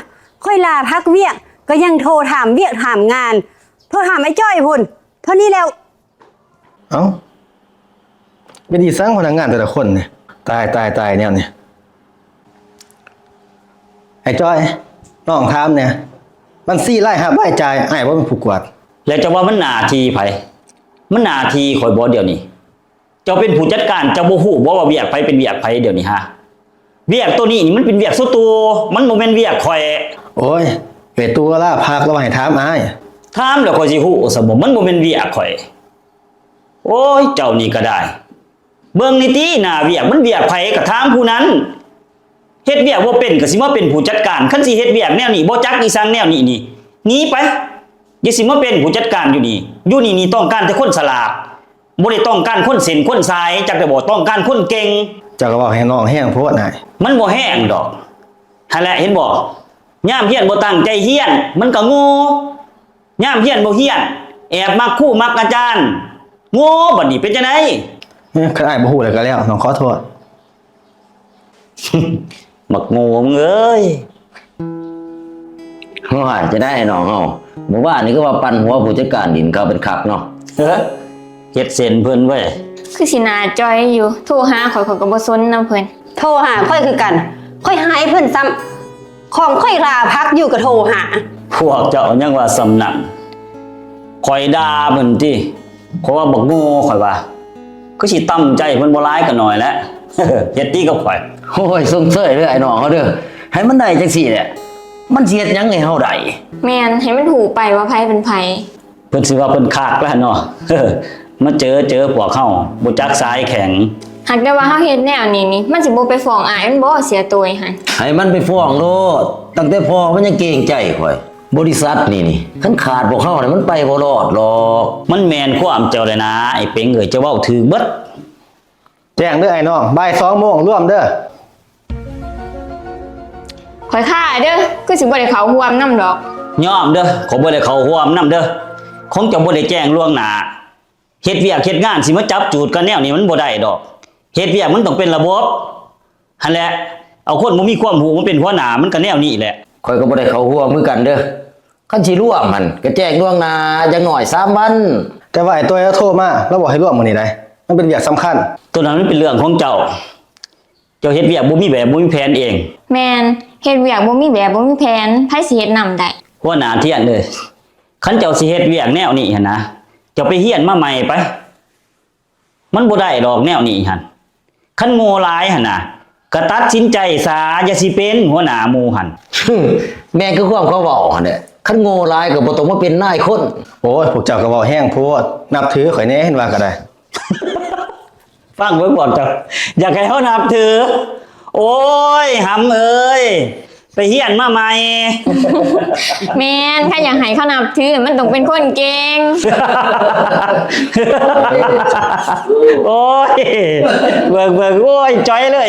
ค่อยลาพักเวียกก็ยังโทรถามเวียกถามงานโทรถามไอ้จ้อยพุ่นเท่านี้แล้ว เอ้าเป็นอีสังพนักงานแต่ละคนนี่ตายแนวนี่ ไอ้จ้อยน้องถามเนี่ยมันซี่ไล่หาใบจ่ายอ้ายบ่เป็นผู้กวด แล้วจะว่ามันหน้าที่ไผมันหน้าที่ข่อยบ่เดี๋ยวนี้เจ้าเป็นผู้จัดการเจ้าบ่ฮู้บ่ว่าเวียกไผเป็นเวียกไผเดี๋ยวนี้ฮะเวียกตัวนี้นี่มันเป็นเวียกส่วนตัวมันบ่แม่นเวียกข่อย โอ้ยเวตัวล่าพักแล้วให้ถามอ้าย ถามแล้วข่อยสิฮู้ซะบ่มันบ่แม่นเวียกข่อยโอ้ยเจ้านี่ก็ได้เบิ่งนี่ติหน้าเวียกมันเวียกไผก็ถามผู้นั้นเฮ็ดเวียกบ่เป็นก็สิมาเป็นผู้จัดการคันสิเฮ็ดเวียกแนวนี้บ่จักอีสังแนวนี้นี่หนีไปอย่าสิมาเป็นผู้จัดการอยู่นี่ต้องการแต่คนฉลาดบ่ได้ต้องการคนเส้นคนสายจักได้บ่ต้องการคนเก่ง เจ้าก็บอกให้น้องแห้งโพดอ้าย มันบ่แห้งดอกหั่นแหละเห็นบ่ยามเฮียนบ่ตั้งใจเฮียนมันก็โง่ยามเฮียนบ่เฮียนแอบมักครูมักอาจารย์โง่บัดนี้เป็นจังได๋ คันอ้ายบ่ฮู้แล้วก็แล้วน้องขอโทษ มักโง่มึงเอ้ย ว่าจะได้น้องเฮาเมื่อวานนี้ก็ว่าปั่นหัวผู้จัดการดินเขาเป็นคักเนาะ เฮ้อเฮ็ดเส้นเพิ่นเว้ย คือสิหนาจอยอยู่โทรหาข่อยก็บ่สนนำเพิ่น โทรหาค่อยคือกัน ค่อยหายเพิ่นซ้ำของค่อยลาพักอยู่ก็โทรหา พวกเจ้ายังว่าสำนักข่อยด่าเพิ่นติเพราะว่าบักโง่ข่อยว่าก็สิตั้มใจเพิ่นบ่ร้ายกันหน่อยแหละ เฮ็ดตีกับข่อย โอ้ยสงเสยเด้อไอ้น้องเขาเด้อให้มันได้จังซี่แหละมันสิเฮ็ดหยังให้เฮาได้ แม่นให้มันถูกไปว่าไผเป็นไผ เพิ่นสิว่าเพิ่นคากแล้วเนาะ มาเจอพวกเฮาบ่จักสายแข็ง หากแต่ว่าเฮาเฮ็ดแนวนี้นี่มันสิบ่ไปฟ้องอ้ายมันบ่เสียตัวหั่น ให้มันไปฟ้องโลดตั้งแต่พ่อมันยังเกรงใจข่อยบริษัทนี่คันขาดพวกเฮานี่มันไปบ่รอดหรอก มันแม่นความเจ้าเลยนะไอ้เป็งเอ้ยเจ้าเว้าถือเบิด แจ้งเด้อไอ้น้องบ่าย2 โมงร่วมเด้อ ข่อยค่าเด้อคือสิบ่ได้เข้าร่วมนำดอก ยอมเด้อขอบ่ได้เข้าร่วมนำเด้อคงจะบ่ได้แจ้งล่วงหน้าเฮ็ดเวียกเฮ็ดงานสิมาจับจูดกันแนวนี้มันบ่ได้ดอกเฮ็ดเวียกมันต้องเป็นระบบหั่นแหละเอาคนบ่มีความรู้มันเป็นหัวหน้ามันก็แนวนี้แหละ ข่อยก็บ่ได้เข้าร่วมมือกันเด้อคันสิร่วมมันก็แจ้งล่วงหน้าจักหน่อย3วัน แต่ว่าไอ้ตัวโทรมาแล้วบอกให้ร่วมมื้อนี้ได้มันเป็นเรื่องสำคัญ ตัวนั้นมันเป็นเรื่องของเจ้าเฮ็ดเวียกบ่มีแบบบ่มีแผนเอง แม่นเฮ็ดเวียกบ่มีแบบบ่มีแผนไผสิเฮ็ดนำได้ หัวหน้าเทียนเลยคันเจ้าสิเฮ็ดเวียกแนวนี้หั่นนะเจ้าไปเฮียนมาใหม่ไปมันบ่ได้ดอกแนวนี้หั่นคันโง่หลายหั่นน่ะก็ตัดสินใจซะอย่าสิเป็นหัวหน้าหมู่หั่น แม่นคือความเขาเว้าหั่นแหละคันโง่หลายก็บ่ต้องมาเป็นนายคน โอ้ยพวกเจ้าก็เว้าแห้งโพดนับถือข่อยแน่เห็นว่าก็ได้ ฟังไว้ก่อนเจ้าอยากให้เฮานับถือโอ้ยหำเอ้ยไปเฮียนมาใหม่ แม่นถ้าอยากให้เขานับถือมันต้องเป็นคนเก่ง โอ้ยเบิกโอ้ยจ้อยเลย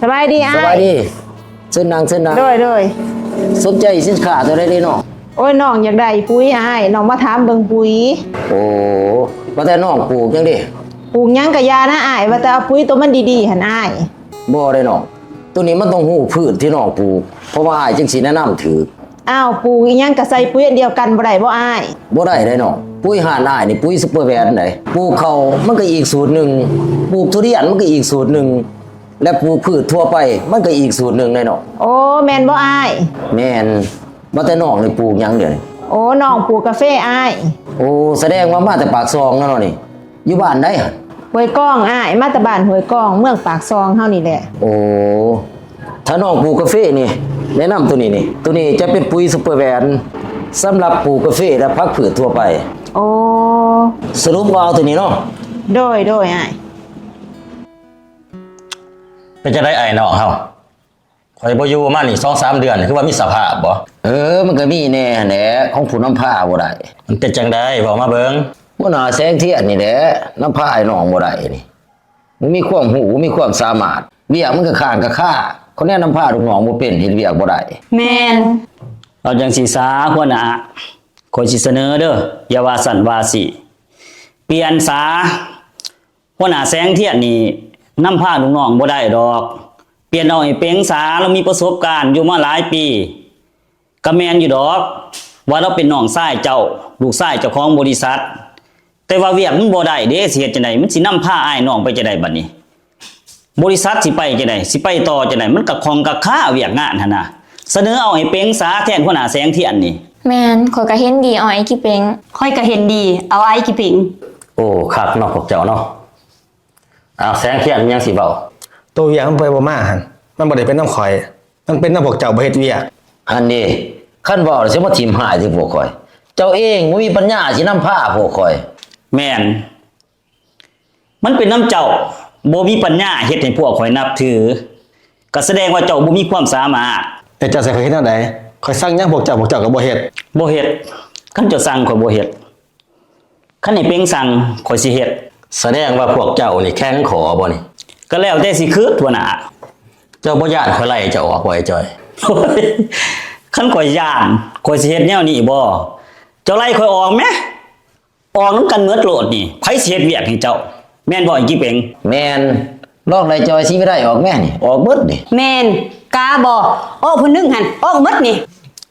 สบายดีอ้า สบาย ย ดีเส้นนาง โดย สนใจสินค้าตัวใดเด้น้อง โอ้ยน้องอยากได้ปุ๋ยอ้ายน้องมาถามเบิ่งปุ๋ย โอ้ว่าแต่น้องปลูกจังดิ ปลูกหยังก็ยานะอ้ายว่าแต่เอาปุ๋ยตัวมันดีๆหั่นอ้าย บ่ได้น้องตัวนี้มันต้องฮู้พืชที่น้องปลูกเพราะว่าอ้ายจังสิแนะนำถูก อ้าวปลูกอีหยังก็ใส่ปุ๋ยอันเดียวกันบ่ได้บ่อ้าย บ่ได้เด้น้องปุ๋ยหานอ้ายนี่ปุ๋ยซุปเปอร์แวนได้ปลูกข้าวมันก็อีกสูตรหนึงปลูกทุเรียนมันก็อีกสูตรหนึงและปลูกพืชทั่วไปมันก็อีกสูตรหนึงได้น้อง โอ้แม่นบ่อ้าย แม่นว่าแต่น้องนี่ปลูกหยังเดี๋ยวนี้ โอ้น้องปลูกกาแฟอ้าย โอ้แสดงว่ามาแต่ปากซองเนาะนี่อยู่บ้านได้หั่น ห้วยก้องอ้ายมาแต่บ้านห้วยก้องเมืองปากซองเฮานี่แหละ โอ้ถ้าน้องปลูกกาแฟนี่แนะนำตัวนี้ตัวนี้จะเป็นปุ๋ยซุปเปอร์แวนสำหรับปลูกกาแฟและพักพืชทั่วไป โอ้ สรุปว่าเอาตัวนี้เนาะ โดยอ้าย เป็นจะได้ไอ้น้องเฮาข่อยบ่อยู่มานี่ 2-3 เดือนคือว่ามีสภาพบ่ มันก็มีแน่แหละของผู้น้ำผ้าบ่ได้ มันเป็นจังได๋เว้ามาเบิ่ง บ่น่าแสงเทียนนี่แหละน้ำผ้าไอ้น้องบ่ได้นี่มันมีความหูมีความสามารถเวียกมันก็ข้างก็ค่าคนแนะนำผ้าลูกน้องบ่เป็นเฮ็ดเวียกบ่ได้ แม่น เอาจังสีซาหัวหน้าขอยสิเสนอเด้ออย่าว่าสั่นว่าสิเปลี่ยนซาหัวหน้าแสงเทียนนี่นำพาลูกน้องบ่ได้ดอก เปลี่ยนเอาไอ้เป้งสาเรามีประสบการณ์อยู่มาหลายปีก็แม่นอยู่ดอกว่าเราเป็นน้องชายเจ้าลูกชายเจ้าของบริษัทแต่ว่าเวียกมันบ่ได้เด้สิเฮ็ดจังได๋มันสินำพาอ้ายน้องไปจังได๋บัดนี้บริษัทสิไปจังได๋สิไปต่อจังได๋มันก็คองกับค่าเวียกงานหั่นน่ะเสนอเอาไอ้เป้งสาแทนหัวหน้าแสงเทียนนี่ แม่นข่อยก็เห็นดีเอาไอ้ขี้เป็ง ค่อยก็เห็นดี เอาไอ้กี่ปิง โอ้คักเนาะพวกเจ้าเนาะแสงเทียนมีหยังสิเว้า ตัวเวียกมันไปบ่มาหั่นมันบ่ได้เป็นน้ำข่อย มันเป็นน้ำพวกเจ้าบ่เฮ็ดเวียก อันนี้คันเว้าแล้วสิมาทิ่มหายสิพวกข่อย เจ้าเองบ่มีปัญญาสินำพาพวกข่อย แม่นมันเป็นน้ำเจ้าบ่มีปัญญาเฮ็ดให้พวกข่อยนับถือก็แสดงว่าเจ้าบ่มีความสามารถ แต่เจ้าสิข่อยเฮ็ดแนวใดข่อยสั่งหยังพวกเจ้าก็บ่เฮ็ด บ่เฮ็ดคันเจ้าสั่งข่อยบ่เฮ็ดคันให้เป้งสั่งข่อยสิเฮ็ด แสดงว่าพวกเจ้านี่แข็งขอบ่นี่ ก็แล้วแต่สิคือหัวหน้า เจ้าบ่ย้านข่อยไล่เจ้าออกบ่ไอ้จอย คันข่อยย่านข่อยสิเฮ็ดแนวนี้บ่เจ้าไล่ข่อยออกแหมออกนำกันเมิดโลดนี่ไผสิเฮ็ดเวียกให้เจ้าแม่นบ่อีกี่เป้ง แม่นลอกไรจอยสิไม่ได้ออกแม่นี่ออกเบิดนี่ แม่นกาบ่อ้อผู้หนึงหั่นอ้อหมดนี่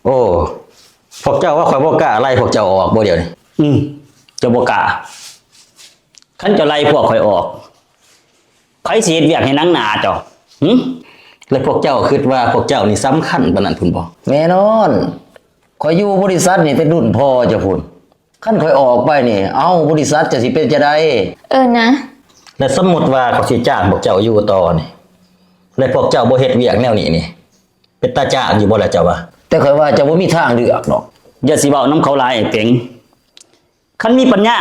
โอ้พวกเจ้าว่าข่อยบ่กล้าไล่พวกเจ้าออกบ่เดี๋ยวนี้ เจ้าบ่กล้าคันเจ้าไล่พวกข่อยออกไผสิเฮ็ดเวียกให้หนังหน้าเจ้าหึ แล้วพวกเจ้าคิดว่าพวกเจ้านี่สำคัญปานนั้นพุ่นบ่ แน่นอนข่อยอยู่บริษัทนี่แต่รุ่นพ่อเจ้าพุ่นคันข่อยออกไปนี่เอ้าบริษัทจะสิเป็นจะได้ นะ และสมมุติว่าเขาสิจ้างพวกเจ้าอยู่ต่อนี่แล้วพวกเจ้าบ่เฮ็ดเวียกแนวนี้นี่เป็นตาจ้างอยู่บ่ล่ะเจ้าว่า แต่ข่อยว่าจะบ่มีทางเลือกดอก อย่าสิเว้านำเขาหลายไอ้เป๋งคันมีปัญญา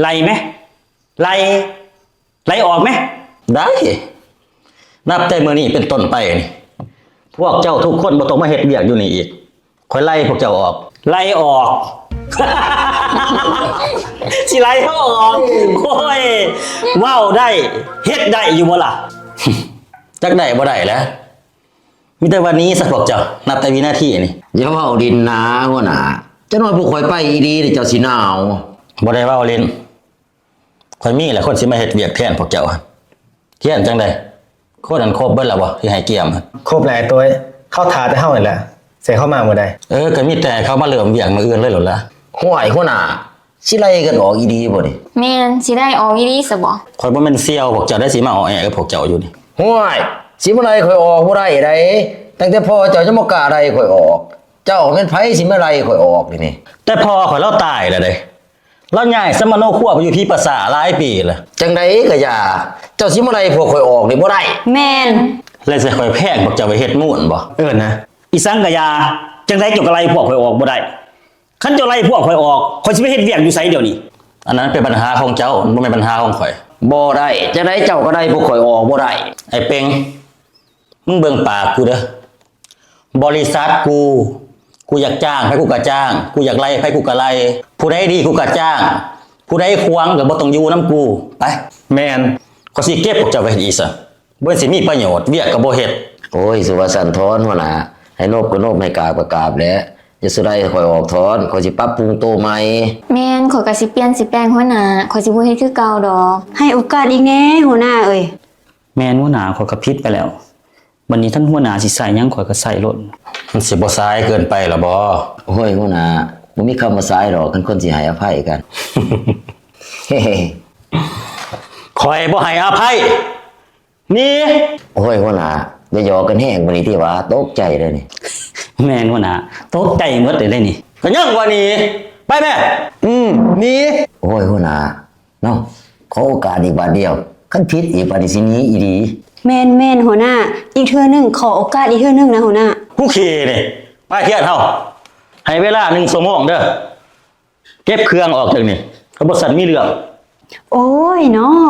ไล่ไหมไล่ออกไหม ได้ นับแต่มื้อนี้เป็นต้นไปนี่พวกเจ้าทุกคนบ่ต้องมาเฮ็ดเวียกอยู่นี่อีกค่อยไล่พวกเจ้าออก ไล่ออก สิไล่เขาออกโอ้ยเว้าได้เฮ็ดได้อยู่บ่ล่ะ จักได้บ่ได้แหล้วมีแต่วันนี้ซะพวกเจ้านับแต่วินาทีนี่ อย่าเว้าดินนะหัวหน้าเจ้าน้อยพวกข่อยไปอีดีนี่เจ้าสิหนาว บ่ได้เว้าเล่นค่อยมีแหละคนสิมาเฮ็ดเวียกแทนพวกเจ้าหั่นเทียนจังได๋คนนั้นครบเบิดแล้วบ่ที่ให้เกียมหั่น ครบหลายตัวเข้าทาแต่เฮานี่แหละเสียเข้ามามื้อใด ก็มีแต่เขามาเริ่มเวียกมื้ออื่นเลยโหลดละ ห้วยหัวหน้าสิไล่กันออกอีดีบ่นี่ แม่นสิได้ออกอีหลีซะบ่ ข่อยบ่แม่นเสี่ยวพวกเจ้าได้สิมาเอาแอะกับพวกเจ้าอยู่นี่ ห้วยสิมาไล่ข่อยออกบ่ได้ไดตั้งแต่พ่อเจ้าจะบ่กล้าไล่ข่อยออก เจ้าแม่นไผสิมาไล่ข่อยออกนี่ แต่พอข่อยเราตายแล้วเด้เราย้ายสมโนครัวไปอยู่พี่ภาษาหลายปีแล้ว จังไดก็อย่าเจ้าสิมาไล่พวกข่อยออกนี่บ่ได้ แม่น แล้วสิข่อยแพงพวกเจ้าไปเฮ็ดม่วนบ่ นะ อีสังกะยาจังได๋เจ้าก็ไล่พวกข่อยออกบ่ได้คันเจ้าไล่พวกข่อยออกข่อยสิไปเฮ็ดเวียกอยู่ไสเดี๋ยวนี้ อันนั้นเป็นปัญหาของเจ้าบ่แม่นปัญหาของข่อย บ่ได้จังไดเจ้าก็ได้พวกข่อยออกบ่ได้ ไอ้เป็งมึงเบิ่งปากกูเด้อบริษัทกูอยากจ้างให้กูก็จ้างกูอยากไล่ให้กูก็ไล่ผู้ใดดีกูก็จ้าง ผู้ใดควงก็บ่ต้องอยู่นํกูไป แม่น ก็สิเก็บพวกเจ้าไว้เฮ็ดอีซะบ่สิมีประโยชน์เวียกก็บ่เฮ็ด โอ้ยสุวาสันทอนหัวหน้าให้นบก็นบให้กราบก็กราบแหล้วจะสุได้ข่อยออกถอนข่อยสิปรับปรุงโตใหม่ แม่นข่อยก็สิเปลี่ยนสิแปลงหัวหน้าข่อยสิบ่เฮ็ดคือเก่าดอก ให้โอกาสอีกแน่หัวหน้าเอ้ย แม่นหัวหน้าข่อยก็ผิดไปแล้ววันนี้ท่านหัวหน้าสิใส่หยังข่อยก็ใส่โลด มันสิบ่ซ้ายเกินไปล่ะบ่ โอ้ยหัวหน้าบ่มีคำว่าซ้ายดอกคันคนสิให้อภัยกัน เฮ้ ข่อยบ่ให้อภัยนี่ โอ้ยหัวหน้าอย่าหยอกกันแห้งบัดนี้ที่ว่าตกใจเลยนี่ แม่นหัวหน้าตกใจหมดเลยนี่ ก็ยังว่านี่ไปแม่ นี่ โอ้ยหัวหน้าเนาะขอโอกาสอีกบาทเดียวคันผิดอีกบาดนี้สิหนี้อีดี แม่นหัวหน้าอีกเทื่อนึงขอโอกาสอีกเทื่อนึงนะหัวหน้า ผู้ขี่นี่ไปเทียนเฮาให้เวลา1ชั่วโมงเด้อเก็บเครื่องออกจากนี่เขาบ่สั่นมีเรื่อง โอ้ยเนาะ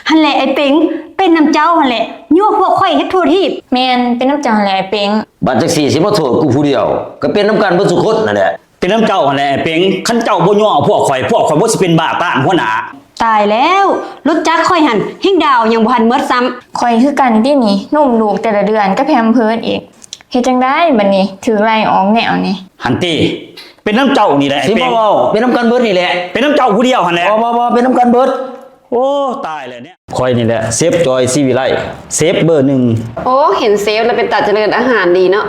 หั่นแหละไอ้เป็งเป็นน้ำเจ้าหั่นแหละยั่วพวกข่อยเฮ็ดทั่วทีบ แม่นเป็นน้ำเจ้าแหละไอ้เป็ง บัดจักสี่สิมาโทษกูผู้เดียว ก็เป็นน้ำกันเบิดทุกคนนั่นแหละ เป็นน้ำเจ้าหั่นแหละไอ้เป๋งคันเจ้าบ่ย่อพวกข่อยบ่สิเป็นบ้าต้านหัวหน้า ตายแล้วรู้จักข่อยหั่นหิ้งดาวยังบ่ทันเมิดซ้ำ ข่อยคือกันที่นี่นุ่มลูกแต่ละเดือนก็แพมเพิร์สอีกเฮ็ดจังได้บัดนี้ถือไล่ออกแนวนี่ หันติเป็นน้ำเจ้านี่แหละไอ้ สิ เป๋ บ่ ง เว้าเป็นน้ำกันเบิดนี่แหละ เป็นน้ำเจ้าผู้เดียวหั่นแหละ บ่เป็นน้ำกันเบิด โ โอ้ตายแล้วเนี่ยคอยนี่แหละเซฟจอยซีวิไลเซฟเบอร์หนึ่ง โอ้เห็นเซฟแล้วเป็นตาเจริญอาหารดีเนาะ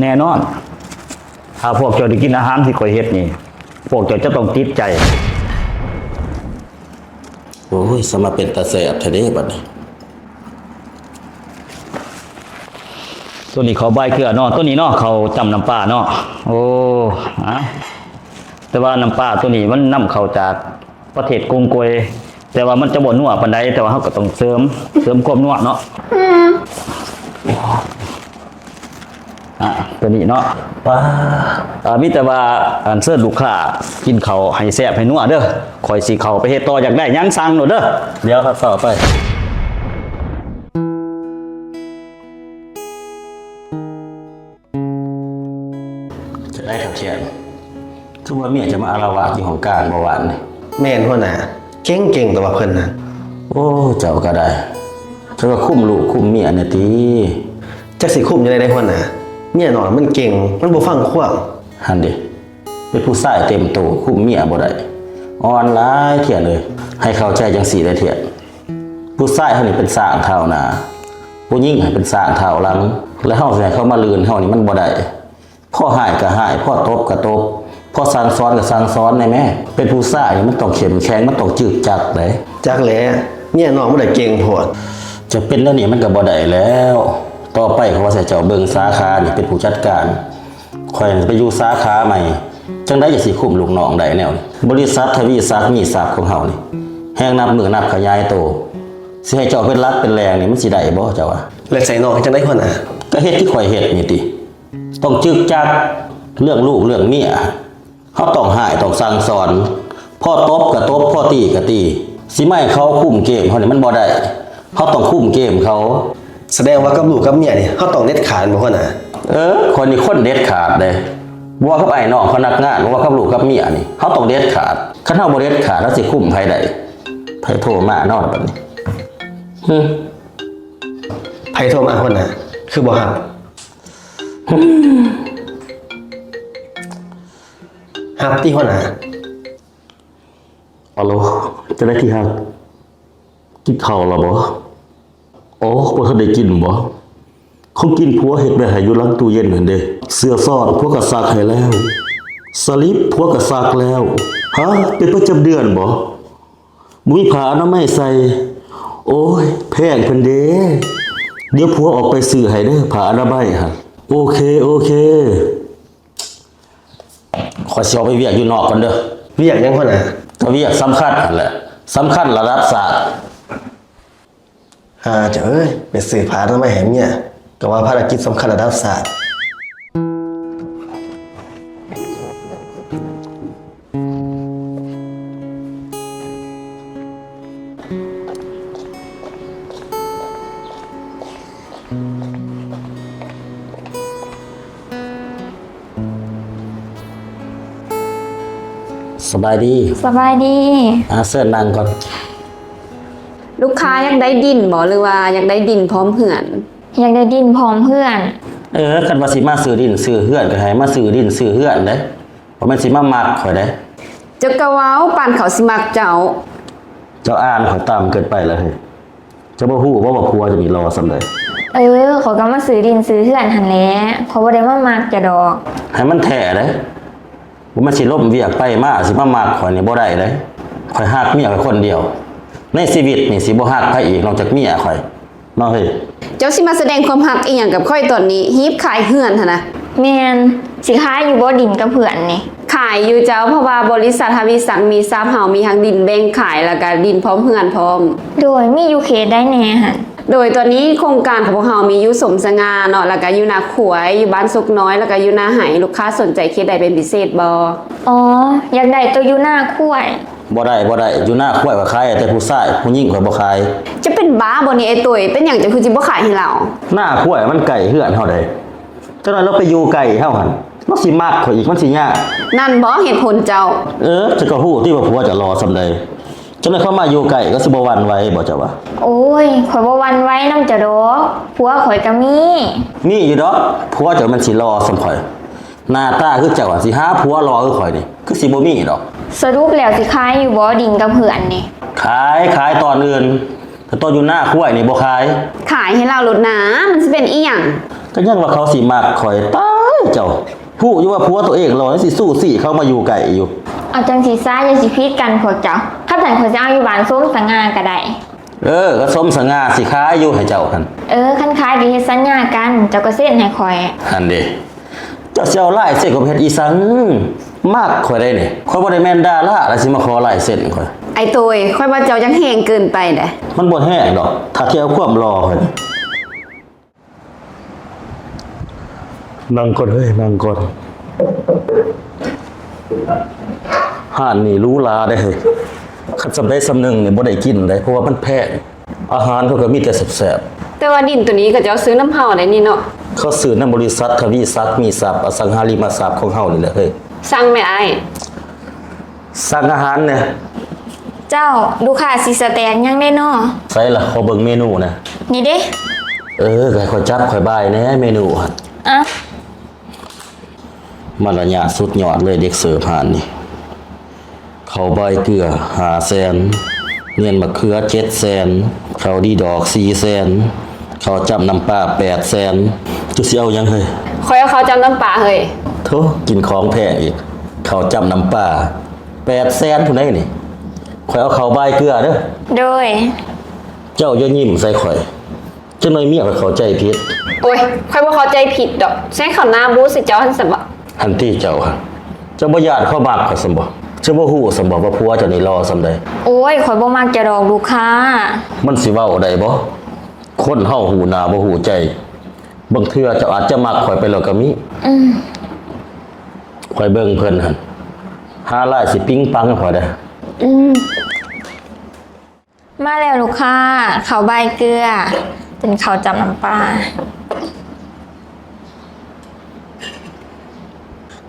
แน่นอนถ้าพวกเจ้าได้กินอาหารที่คอยเฮ็ดนี่พวกเจ้าจะต้องติดใจ โอ้ยสมาเป็นตาแสบแท้เด้บัดนี้ ตัวนี้เขาใบเกลือเนาะตัวนี้เนาะเขาจำน้ำปลาเนาะโอ้อะแต่ว่าน้ำปลาตัวนี้มันนำเข้าจากประเทศกรุงโกยแต่ว่ามันจะบ่นัวปานใดแต่ว่าเฮาก็ต้องเสริมความนัวเนาะตัวนี้เนาะว้ามีแต่ว่าอันเสิร์ฟลูกค้ากินเขาวให้แซ่บให้นัวเด้อคอยสิเข้าไปเฮ็ดต่ออยากได้หยังสั่งโลดเด้อ เดี๋ยวครับต่อไปจะได้ครับเชียนคือว่าเมียจะมาอาละวาดอยู่ของกลางเมื่อวานนี่ แม่นหัวหน้าเก่งๆแต่ว่าเพิ่นน่ะ โอ้เจ้าก็ได้จะว่าคุ้มลูกคุ้มเมียเนี่ยติ จักสิคุมยังไงได้หัวหน้าเมียน้อยมันเก่งมันบ่ฟังความ หันดิเป็นผู้ชายเต็มโตคุ้มเมียบ่ได้อ่อนหลายเถียเลย ให้เข้าใจจังสี่ได้เถียผู้ชายเฮานี่เป็นสร้างเท้าหน้าผู้หญิงให้เป็นสร้างเท้าหลัง แล้วเฮาสิให้เขามาลืนเฮานี่มันบ่ได้พ่อหายก็หายพ่อตบก็ตบพ่อสั่งสอนก็สั่งสอนได้แม่เป็นผู้ชายนี่มันต้องเข้มแข็งมันต้องจึกจักได้ จักแหละเมียน้อยบ่ได้เก่งโพด จะเป็นแล้วนี่มันก็บ่ได้แล้ว ต่อไปเขาว่าใส่เจ้าเบิ่งสาขานี่เป็นผู้จัดการค่อยไปอยู่สาขาใหม่จังได๋จะสิคุมลูกน้องได้แนวนี้บริษัททวีศักดิ์มีทรัพย์ของเฮานี่แฮงนับมือนับขยายโตสิให้เจ้าเป็นรักเป็นแรงนี่มันสิได้บ่เจ้าว่า แล้วใส่น้องจังได๋หัวหน้า ก็เฮ็ดที่ข่อยเฮ็ดนี่ติต้องจึกจักเรื่องลูกเรื่องเมียเฮาต้องหายต้องสั่งสอนพ่อตบก็ตบพ่อตีก็ตีสิไม่ให้เขาคุมเกมเฮานี่มันบ่ได้เฮาต้องคุมเกมเขา แสดงว่ากับลูกกับเมียนี่เฮาต้องเด็ดขาดบ่หัวหน้า คนนี้คนเด็ดขาดเลยว่ากับไอ้น้องพนักงานว่ากับลูกกับเมียนี่เขาต้องเด็ดขาดคันเฮาบ่เด็ดขาดแล้วสิคุมไผได้ไผโทรมานอนบัดนี้ ไผโทรมาหัวหน้าคือบ่ฮับฮับที่หัวหน้า ฮัลโหลจะได้ที่ฮักกินข้าวแล้วบ่อ๋อบ่ทันได้กินบ่เขากินผัวเฮ็ดไว้ให้อยู่หลังตู้เย็นนั่นเด้เสื้อซ่อนผัวก็ซักให้แล้วสลิปผัวก็ซักแล้วฮะเป็นประจำเดือนบ่มุ้ยผ้าอนามัยใส่โอ้ยแพงเพิ่นเด้เดี๋ยวผัวออกไปซื้อให้เด้อผ้าอนามัยฮะโอเคขอยสิเอาไปเวียกอยู่นอกก่อนเด้อ เวียกยังหัวหน้า ก็เวียกสำคัญนั่นแหละสำคัญระดับศาสตร์ เจ้าเอ้ยไปซื้อผ้าอนามัยให้เมียก็ว่าภารกิจสำคัญระดับศาสตร์ สบายดี สบายดี เสิร์นนั่งก่อน ลูกค้าอยากได้ดินบ่หรือว่าอยากได้ดินพร้อมเหือน อยากได้ดินพร้อมเพื่อน คันว่าสิมาซื้อดินซื้อเฮือนก็ให้มาซื้อดินซื้อเฮือนเด้บ่แม่นสิมามักข่อยเด้ เจ้ากะเว้าปานเขาสิมักเจ้า เจ้าอ่านข่อยตามเกินไปแล้วเฮ้ยเจ้าบ่ฮู้ว่าผัวจะมีรอซำใด ขอยก็มาซื้อดินซื้อเพื่อนหันแหละเขาบ่ได้มามักจะดอก ให้มันแท้เด้บ่มันสิล้มเวียกไปมาสิมามักข่อยนี่บ่ได้เด้ข่อยฮักเมียข่อยคนเดียว ในชีวิตนี่สิบ่ฮักใครอีกนอกจากเมียข่อยเนาะเฮ้ย เจ้าสิมาแสดงความรักอีหยังกับค่อยตอนนี้ฮีบขายเหือนหั่นนะ แม่นสิค้ายอยู่บ่ดินกับเพื่อนนี่ ขายอยู่เจ้าเพราะว่าบริษัททวีสังมีทรัพย์เฮามีทั้งดินแบ่งขายแล้วก็ดินพร้อมเหือนพร้อม โดยมีอยู่เขตได้แน่หั่น โดยตอนนี้โครงการของพวกเรามีอยู่สมสง่าเนาะแล้วก็อยู่นาขวยอยู่บ้านสุกน้อยแล้วก็อยู่นาไหลูกค้าสนใจเขตใดเป็นพิเศษบ่ อ๋ออยากได้ตัวอยู่หน้าคุ้ย บ่ได้อยู่หน้าข่อยก็ขายแต่ผู้ชายผู้หญิงข่อยบ่ขาย จะเป็นบ้าบ่นี่ไอ้ตุ้ยเป็นหยังจะคือสิบ่ขายให้เรา หน้าข่อยมันไก่เฮือนเฮาได้จังนั้นเราไปอยู่ไก่เฮาหั่นมันสิมักข่อยอีกมันสิยาก นั่นบ่เหตุผลเจ้า จะก็ฮู้ที่ว่าผัวจะรอซำใดจังนั้นเข้ามาอยู่ไก่ก็สิบ่หวั่นไหวบ่จ้ะวะ โอ้ยข่อยบ่หวันไว้นำจะดอกผัวข่อยก็มี มีอยู่ดอกผัวเจ้ามันสิรอซำข่อย หน้าตาคือเจ้าอะสิหาผัวรอข่อยนี่คือสิบ่มีดอก สรุปแล้วสิขายอยู่บ่ดิ่งกับเพื่อนนี่ ขายตอนอื่นแต่ตอนอยู่หน้าคุ้ยนี่บ่ขาย ขายให้เราลดหนามันสิเป็นอีหยัง ก็ยังว่าเขาสิมักข่อยตายเจ้าผู้อยู่ว่าผัวตัวเองรอสิสู้สิเข้ามาอยู่ไกลอยู่ เอาจังสิซ่าอย่าสิผิดกันพวกเจ้าถ้าแต่ข่อยสิเอาอยู่บ้านส้มสง่าก็ได้ ก็สมสง่าสิขายอยู่ให้เจ้าหั่น คันขายก็เฮ็ดสัญญากันเจ้าก็เซ็นให้ข่อย หั่นเด้เจ้าสิเอาลายเส้นของเฮ็ดอีสังมากข่อยได้นี่ข่อยบ่ได้แม่นดาราแล้วสิมาขอลายเส้นข่อย ไอ้โตยค่อยว่าเจ้ายังแหงเกินไปเด้ มันบ่แห้งดอกถ้าเที่ยวความรอข่อยนั่งก่อนเฮ้ยนั่งก่อนห่านนี่รู้ลาได้เฮ้ยคันสำได้สำนึงนี่บ่ได้กินได้เพราะว่ามันแพงอาหารเขาก็มีแต่แซ่บ แต่ว่าดินตัวนี้ก็เจ้าซื้อน้ำเฮาได้นี่เนาะ ๆเขาซื้อในบริษัททวีศักดิ์มีทรัพย์อสังหาริมทรัพย์ของเฮานี่แหละเฮ้ย สั่งแม่อ้าย สั่งอาหารเนี่ย เจ้าดูค่ะสิสแตกยังได้เนาะ ใส่ละขอเบิ่งเมนูนะ นี่เด้ ก็ให้ข่อยจับข่อยบายแหน่เมนูหั่น อ่ะ มารยาทสุดยอดเลยเด็กเสิร์ฟหานนี่ข้าวใบเกลือ500,000เนียนมะเขือ700,000ข้าวดีดอก400,000ข้าวจับน้ำปลา800,000จุสิเอาหยังเฮ้ย ค่อยเอาเขาจำน้ำปลาเฮ้ย โธ่กินของแพงอีกข้าวจับน้ำปลา800,000ผู้ใดนี่ข่อยเอาข้าวใบเกลือเด้อ โดย เจ้าอย่ายิ้มใส่ข่อยจังหน่อยเมียข่อยเข้าใจผิด โอ้ยค่อยบ่เข้าใจผิดดอกใช้ข้าวหน้าบูสิเจ้าหั่นซะบ่ หันที่เจ้าหั่นเจ้าบ่ญาติเข้ามักข่อยซั่นบ่เจ้าบ่ฮู้ซั่นบ่ว่าผัวเจ้านี่รอซำใด โอ้ยข่อยบ่มักจะดอกลูกค้า มันสิเว้าได้บ่คนเฮาหูหน้าบ่หูใจบางเทื่อเจ้าอาจจะมักข่อยไปแล้วก็มีข่อยเบิ่งเพิ่นหั่นหาลายสิปิ๊งปังข่อยได้ มาแล้วลูกค้าข้าวใบเกลือ เป็นข้าวจับน้ำปลา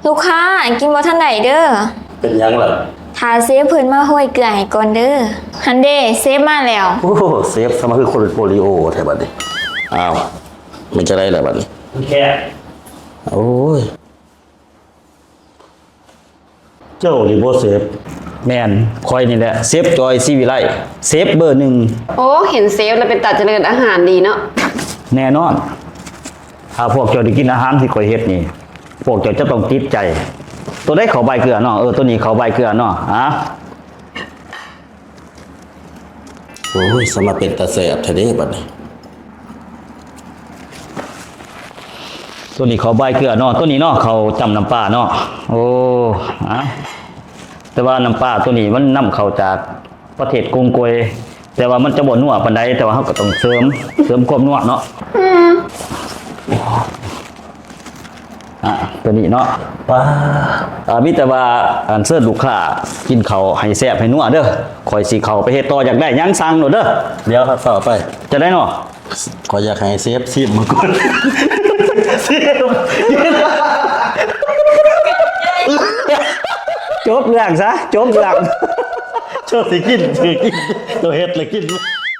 ลูกค้ากินบ่ทันใดเด้อ เป็นหยังล่ะ ถ้าเซฟเพิ่นมาห้อยเกลือให้ก่อนเด้อฮันเด้เซฟมาแล้ว โอ้เซฟซะมาคือคนเป็นโปลิโอแท้บัดนี้อ้าวมันจะได้แล้วบัดนี้ แค่ โอ้ยเจ้านี่บ่เซฟ แม่นคอยนี่แหละเซฟจอยซีวิไลเซฟเบอร์ 1 โอ้เห็นเซฟแล้วเป็นตาเจริญอาหารดีเนาะ แน่นอนถ้าพวกเจ้าได้กินอาหารที่ข่อยเฮ็ดนี่พวกเจ้าจะต้องติดใจ ตัวได้เขาใบเกลือเนาะตัวนี้เขาใบเกลือเนาะโอ้ยสมาเป็นตาแสบแท้เด้บัดนี้ ตัวนี้เขาใบเกลือเนาะตัวนี้เนาะเขาจำน้ำปลาเนาะโอ้แต่ว่าน้ำปลาตัวนี้มันนำเข้าจากประเทศกงโกยแต่ว่ามันจะบ่นัวปานใดแต่ว่าเฮาก็ต้องเสริมความนัวเนาะตัวนี้เนาะป้ามีแต่ว่าอันเสิร์ฟลูกค้ากินข้าวให้แซ่บให้นัวเด้อข่อยสิเข้าไปเฮ็ดต่ออยากได้หยังสั่งโลดเด้อ เดี๋ยวครับต่อไป จะได้เนาะ ขออยากให้เซฟซิมมาก่อน จบเรื่องซะจบเรื่อง เจ้าสิกินตัวเฮ็ดเลยกิน